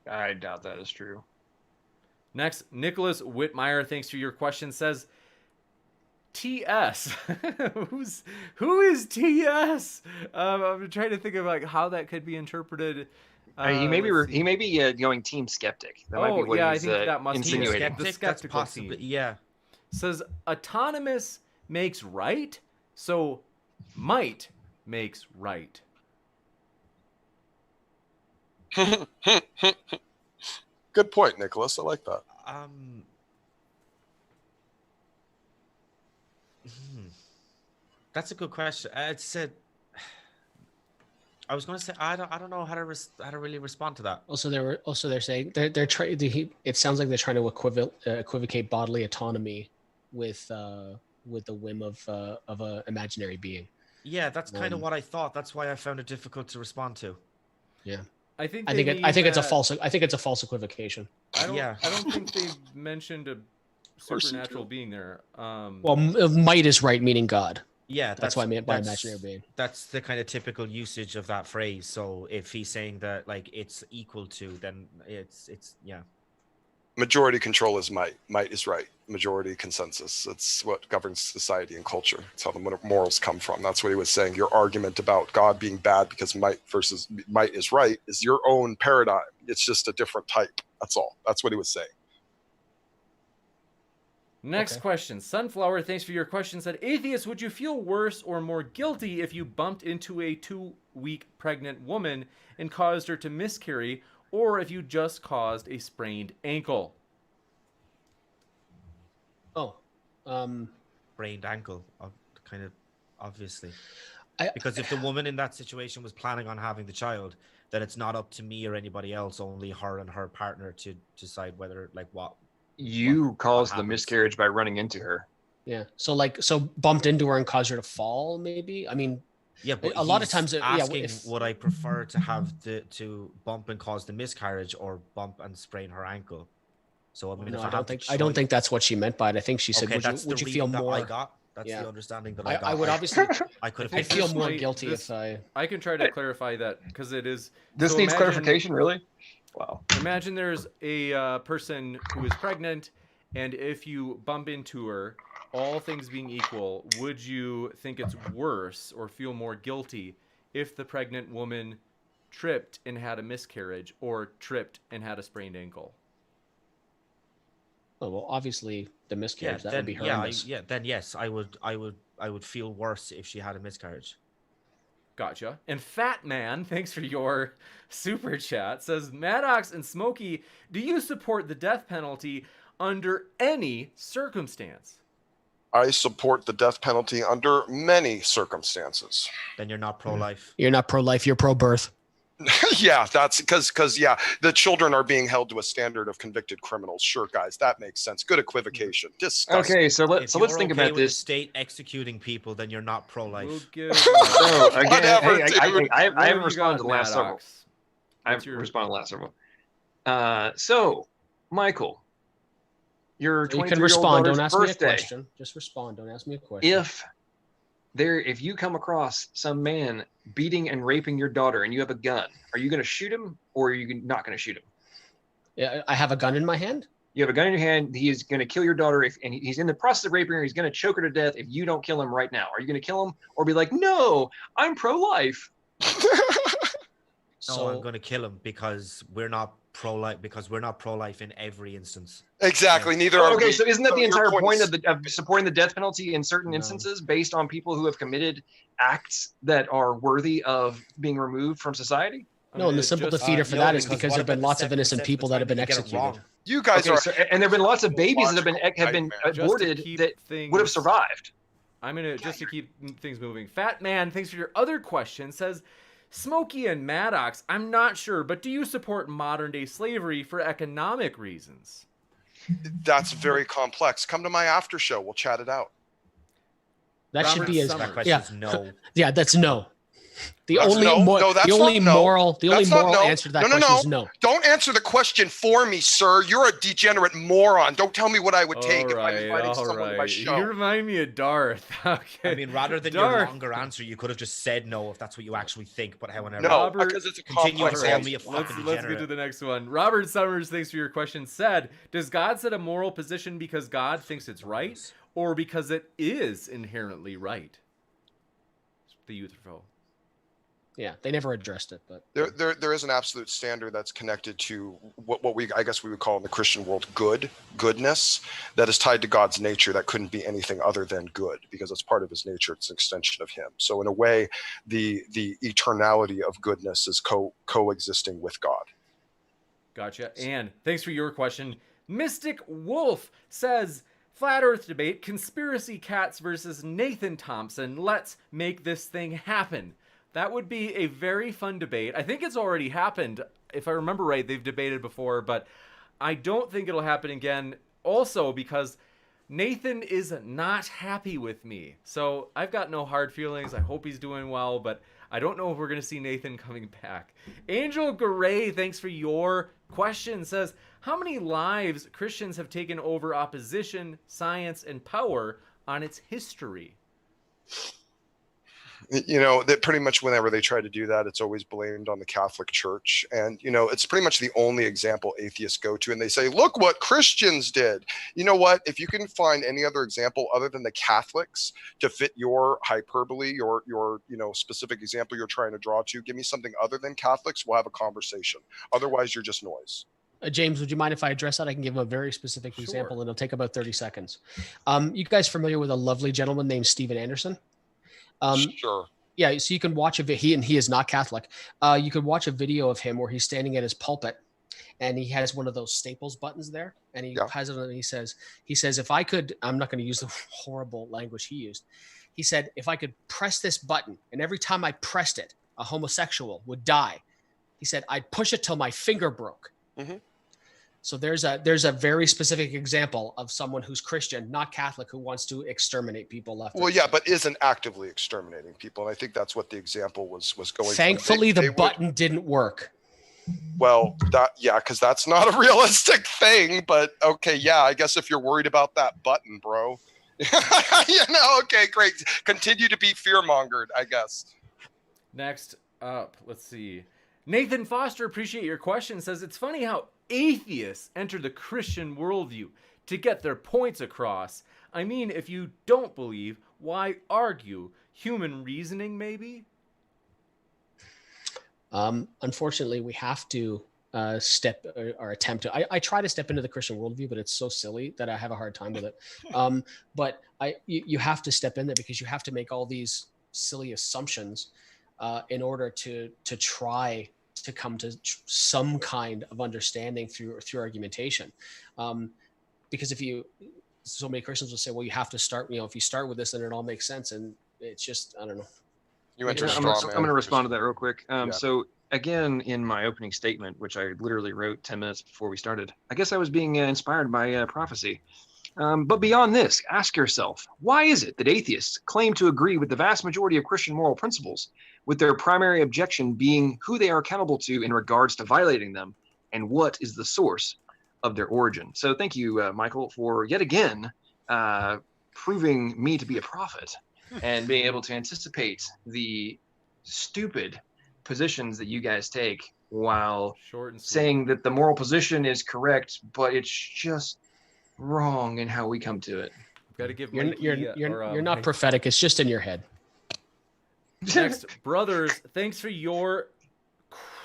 I doubt that is true. Next, Nicholas Whitmire, thanks for your question, says, TS. Who is TS? I'm trying to think of like how that could be interpreted. He may be going Team Skeptic. That might be what yeah, he's I think that must insinuating. be the skeptical possibly, team. yeah. Says autonomous makes right, so might makes right. Good point, Nicholas. I like that. That's a good question. I was going to say I don't know how to really respond to that. They're saying they're trying. It sounds like they're trying to equivocate bodily autonomy with the whim of a imaginary being. Yeah, that's kind of what I thought. That's why I found it difficult to respond to. Yeah, I think it's a false. I think it's a false equivocation. I don't think they mentioned a supernatural being there. Well, might is right, meaning God. Yeah, that's what I meant by imaginary being. That's the kind of typical usage of that phrase. So if he's saying that like it's equal to, then it's yeah. Majority control is might. Might is right. Majority consensus. It's what governs society and culture. It's how the morals come from. That's what he was saying. Your argument about God being bad because might versus might is right is your own paradigm. It's just a different type. That's all. That's what he was saying. Next question. Sunflower, thanks for your question. Said, Atheist, would you feel worse or more guilty if you bumped into a 2-week pregnant woman and caused her to miscarry, or if you just caused a sprained ankle? Sprained ankle, kind of obviously. Because if the woman in that situation was planning on having the child, then it's not up to me or anybody else, only her and her partner to decide whether, like, what. You caused the miscarriage by running into her. Yeah. So bumped into her and caused her to fall, maybe? I mean, yeah, but a lot of times asking would I prefer to have to bump and cause the miscarriage or bump and sprain her ankle? So I mean, I don't think that's what she meant by it. I think she said, would you feel more? That's the understanding that I got. I would obviously. I'd feel more guilty if I. I can try to clarify that because it is. This needs clarification, really. Wow. Imagine there's a person who is pregnant, and if you bump into her, all things being equal, would you think it's worse or feel more guilty if the pregnant woman tripped and had a miscarriage or tripped and had a sprained ankle? Oh, well, obviously the miscarriage, that would be horrendous. Then yes, I would feel worse if she had a miscarriage. Gotcha. And Fat Man, thanks for your super chat, says, Maddox and Smokey, do you support the death penalty under any circumstance? I support the death penalty under many circumstances. Then you're not pro-life. You're not pro-life, you're pro-birth. Yeah, that's because the children are being held to a standard of convicted criminals. Sure, guys, that makes sense. Good equivocation. Disgusting. Okay, so let's think about this. The state executing people, then you're not pro-life. So again, Whatever, I haven't responded to the last Maddox? several. I haven't responded to the last several. So, Michael, your So you 23-year-old can respond. daughter's Don't ask me a birthday. question. Just respond. Don't ask me a question. If you come across some man beating and raping your daughter and you have a gun, are you going to shoot him or are you not going to shoot him? Yeah, I have a gun in my hand. You have a gun in your hand. He is going to kill your daughter, and he's in the process of raping her. He's going to choke her to death if you don't kill him right now. Are you going to kill him or be like, no, I'm pro-life? No, I'm going to kill him because we're not pro-life in every instance. Exactly. Neither are Okay, we. so isn't that the your entire point point of supporting the death penalty in certain No. instances based on people who have committed acts that are worthy of being removed from society? No, and the simple defeater for that is because there have been lots of innocent 7% people that have been of the time that you get it executed. wrong? You guys Okay, are. and there have been lots of babies that have been Nightmare. aborted that would have survived. I'm gonna just to keep things moving. Fat Man, thanks for your other question. Says, Smokey and Maddox, I'm not sure, but do you support modern day slavery for economic reasons? That's very complex. Come to my after show. We'll chat it out. That should Robert be as Summers. That question is no. yeah. That's no. The That's only no. No, that's the only not no. moral That's not no. answer to that No, no, question no. is no. Don't answer the question for me, sir. You're a degenerate moron. Don't tell me what I would take if I'm inviting someone to my show. You remind me of Darth. Okay. I mean, rather than Darth. your longer answer, you could have just said no if that's what you actually think. But however, No, Robert, because it's a continue complex to call answer. me a fucking Let's get to degenerate. the next one. Robert Summers, thanks for your question, said, does God set a moral position because God thinks it's right or because it is inherently right? The youth vote. Yeah, they never addressed it, but There is an absolute standard that's connected to what we would call in the Christian world goodness, that is tied to God's nature, that couldn't be anything other than good because it's part of his nature. It's an extension of him. So in a way, the eternality of goodness is coexisting with God. Gotcha. And thanks for your question. Mystic Wolf says, Flat Earth debate, conspiracy cats versus Nathan Thompson. Let's make this thing happen. That would be a very fun debate. I think it's already happened. If I remember right, they've debated before, but I don't think it'll happen again. Also, because Nathan is not happy with me. So I've got no hard feelings. I hope he's doing well, but I don't know if we're going to see Nathan coming back. Angel Garay, thanks for your question, says, how many lives Christians have taken over opposition, science, and power on its history? You know, that pretty much whenever they try to do that, it's always blamed on the Catholic Church. And, you know, it's pretty much the only example atheists go to. And they say, look what Christians did. You know what? If you can find any other example other than the Catholics to fit your hyperbole, your specific example you're trying to draw to, give me something other than Catholics. We'll have a conversation. Otherwise, you're just noise. James, would you mind if I address that? I can give a very specific Sure. example, and it'll take about 30 seconds. You guys familiar with a lovely gentleman named Steven Anderson? Sure. Yeah, so you can watch he is not Catholic. You could watch a video of him where he's standing at his pulpit, and he has one of those staples buttons there, and he has it, and he says, if I could, I'm not going to use the horrible language he used. He said, if I could press this button, and every time I pressed it, a homosexual would die. He said, I'd push it till my finger broke. Mm-hmm. So there's a very specific example of someone who's Christian, not Catholic, who wants to exterminate people left. Well, yeah, but isn't actively exterminating people. And I think that's what the example was going. Thankfully, the button didn't work. Well, because that's not a realistic thing. But okay, yeah, I guess if you're worried about that button, bro. Okay, great. Continue to be fear-mongered, I guess. Next up, let's see. Nathan Foster, appreciate your question, says, it's funny how atheists enter the Christian worldview to get their points across. I mean, if you don't believe, why argue? Human reasoning, maybe? Unfortunately, we have to step or attempt to. I try to step into the Christian worldview, but it's so silly that I have a hard time with it. But you have to step in there because you have to make all these silly assumptions in order to try to come to some kind of understanding through argumentation. Because so many Christians will say, well, you have to start, if you start with this, then it all makes sense. And it's just, I don't know. I'm going to respond to that real quick. So again, in my opening statement, which I literally wrote 10 minutes before we started, I guess I was being inspired by prophecy. But beyond this, ask yourself, why is it that atheists claim to agree with the vast majority of Christian moral principles, with their primary objection being who they are accountable to in regards to violating them, and what is the source of their origin. So thank you, Michael, for yet again proving me to be a prophet and being able to anticipate the stupid positions that you guys take while Short and sweet. saying that the moral position is correct, but it's just wrong in how we come to it. Got to give You're Mikey, you're not Mike- prophetic. It's just in your head. Next, brothers, thanks for your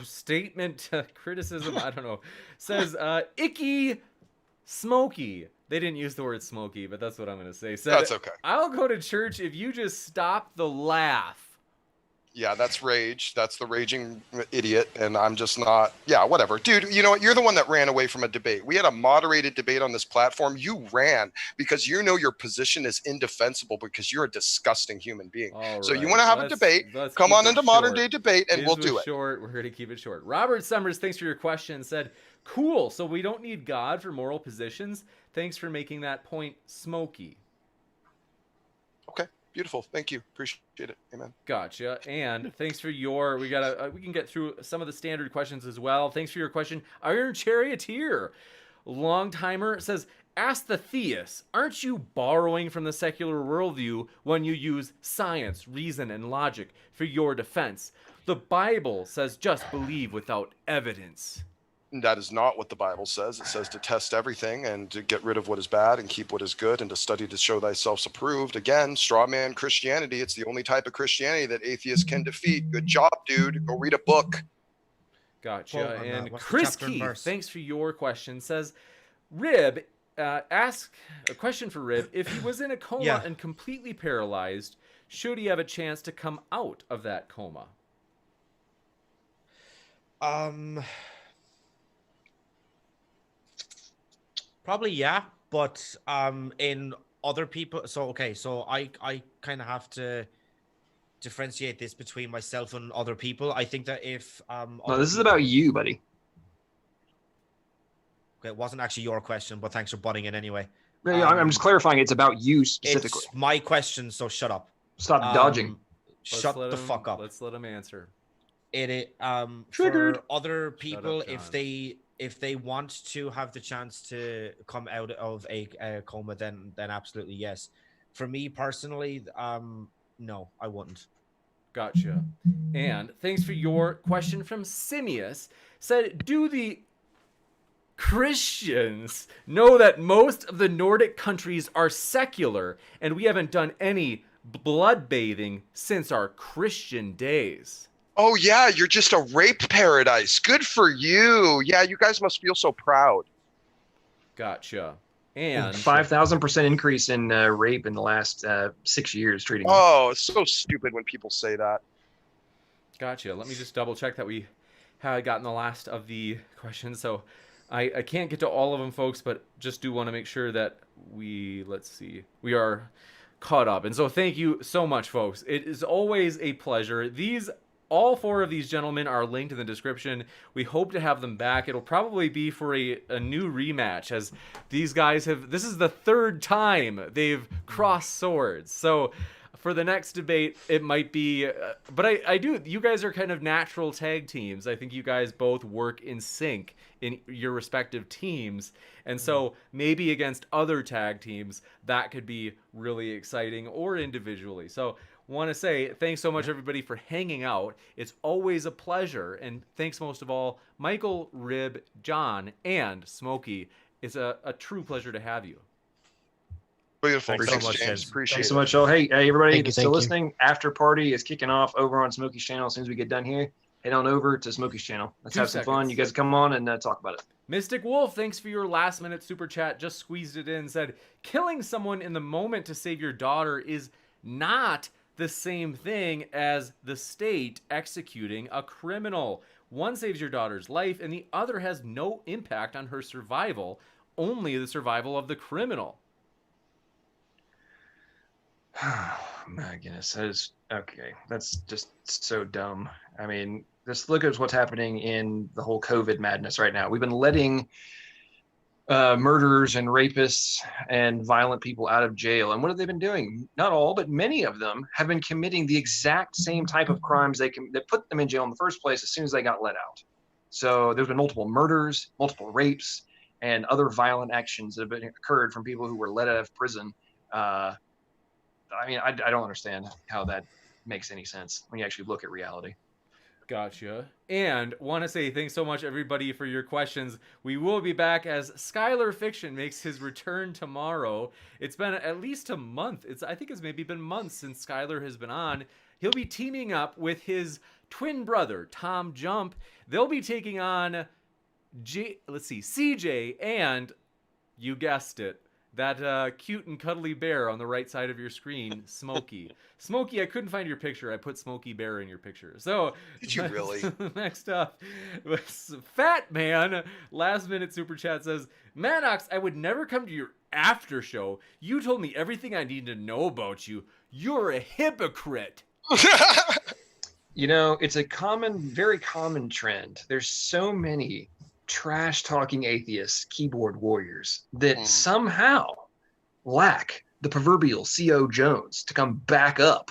statement, criticism, I don't know. Says, Icky Smoky. They didn't use the word smoky, but that's what I'm going to say. Said, That's okay. I'll go to church if you just stop the laugh. Yeah, that's rage. That's the raging idiot. And I'm just not, yeah, whatever. Dude, you know what? You're the one that ran away from a debate. We had a moderated debate on this platform. You ran because you know your position is indefensible because you're a disgusting human being. All So you right, want to have a let's- debate, let's come keep on it into modern short. day debate and His we'll was do it. short. We're going to keep it short. Robert Summers, thanks for your question. Said, cool. So we don't need God for moral positions. Thanks for making that point, Smoky. Okay, beautiful. Thank you. Appreciate it. Amen. Gotcha. And thanks for your, we can get through some of the standard questions as well. Thanks for your question. Iron Charioteer, long timer, says, ask the theist, aren't you borrowing from the secular worldview when you use science, reason, and logic for your defense? The Bible says just believe without evidence. That is not what the Bible says. It says to test everything and to get rid of what is bad and keep what is good and to study to show thyself approved. Again, straw man Christianity. It's the only type of Christianity that atheists can defeat. Good job, dude. Go read a book. Gotcha. Quote on that. And What's the Chris chapter and Keith, verse? thanks for your question, says, Rib, ask a question for Rib. If he was in a coma Yeah. and completely paralyzed, should he have a chance to come out of that coma? Probably yeah, but in other people, so I kind of have to differentiate this between myself and other people. I think that if No, other this is people- about you, buddy. Okay, it wasn't actually your question, but thanks for butting in anyway. No, I'm just clarifying. It's about you specifically. It's my question, so shut up. Stop dodging. Shut Let's the let him- fuck up. Let's let him answer. Triggered. For other people, up, if they want to have the chance to come out of a coma, then absolutely yes. For me personally, no, I wouldn't. Gotcha. And thanks for your question from Simius. Said, do the Christians know that most of the Nordic countries are secular and we haven't done any blood bathing since our Christian days? Oh, yeah, you're just a rape paradise. Good for you. Yeah, you guys must feel so proud. Gotcha. And 5,000% increase in rape in the last 6 years treating. Oh, it's so stupid when people say that. gotcha. Let me just double check that we had gotten the last of the questions. So I can't get to all of them, folks, but just do want to make sure that we are caught up. And so thank you so much, folks. It is always a pleasure. All four of these gentlemen are linked in the description. We hope to have them back. It'll probably be for a new rematch, as these guys this is the third time they've crossed swords. So for the next debate, it might be, but you guys are kind of natural tag teams. I think you guys both work in sync in your respective teams. And so maybe against other tag teams, that could be really exciting, or individually. So want to say thanks so much, everybody, for hanging out. It's always a pleasure. And thanks most of all, Michael, Rib, John, and Smokey. It's a true pleasure to have you. Beautiful. Thanks so much, James. James. Appreciate Thanks it. so much, y'all. Hey, everybody Thank you, that's still thank you. listening, after party is kicking off over on Smokey's channel. As soon as we get done here, head on over to Smokey's channel. Let's 2 have some fun. seconds. You guys come on and talk about it. Mystic Wolf, thanks for your last minute super chat. Just squeezed it in. Said, killing someone in the moment to save your daughter is not the same thing as the state executing a criminal. One saves your daughter's life and the other has no impact on her survival, only the survival of the criminal. My goodness, that is okay. That's just so dumb. I mean, just look at what's happening in the whole COVID madness right now. We've been letting murderers and rapists and violent people out of jail. And what have they been doing? Not all, but many of them have been committing the exact same type of crimes that put them in jail in the first place as soon as they got let out. So there's been multiple murders, multiple rapes, and other violent actions that have occurred from people who were let out of prison. I mean, I don't understand how that makes any sense when you actually look at reality. Gotcha. And want to say thanks so much, everybody, for your questions. We will be back as Skylar Fiction makes his return tomorrow. It's been at least a month. I think it's maybe been months since Skylar has been on. He'll be teaming up with his twin brother, Tom Jump. They'll be taking on CJ and, you guessed it, that cute and cuddly bear on the right side of your screen, Smokey. Smokey, I couldn't find your picture. I put Smokey Bear in your picture. So Did you really? Next up was Fat Man. Last minute super chat says, Maddox, I would never come to your after show. You told me everything I need to know about you. You're a hypocrite. You know, it's a very common trend. There's so many trash talking atheists, keyboard warriors that somehow lack the proverbial C.O. Jones to come back up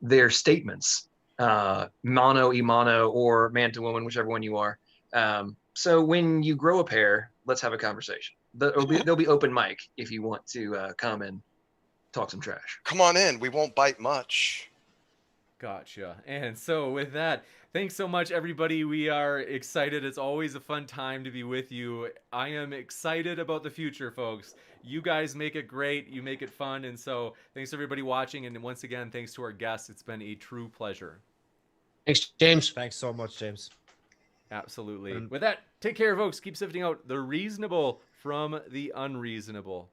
their statements, mono, e-mono, or man to woman, whichever one you are. So when you grow a pair, let's have a conversation. There'll be open mic if you want to come and talk some trash. Come on in. We won't bite much. Gotcha. And so with that, thanks so much, everybody. We are excited. It's always a fun time to be with you. I am excited about the future, folks. You guys make it great. You make it fun. And so thanks to everybody watching. And once again, thanks to our guests. It's been a true pleasure. Thanks, James. Thanks so much, James. Absolutely. With that, take care, folks. Keep sifting out the reasonable from the unreasonable.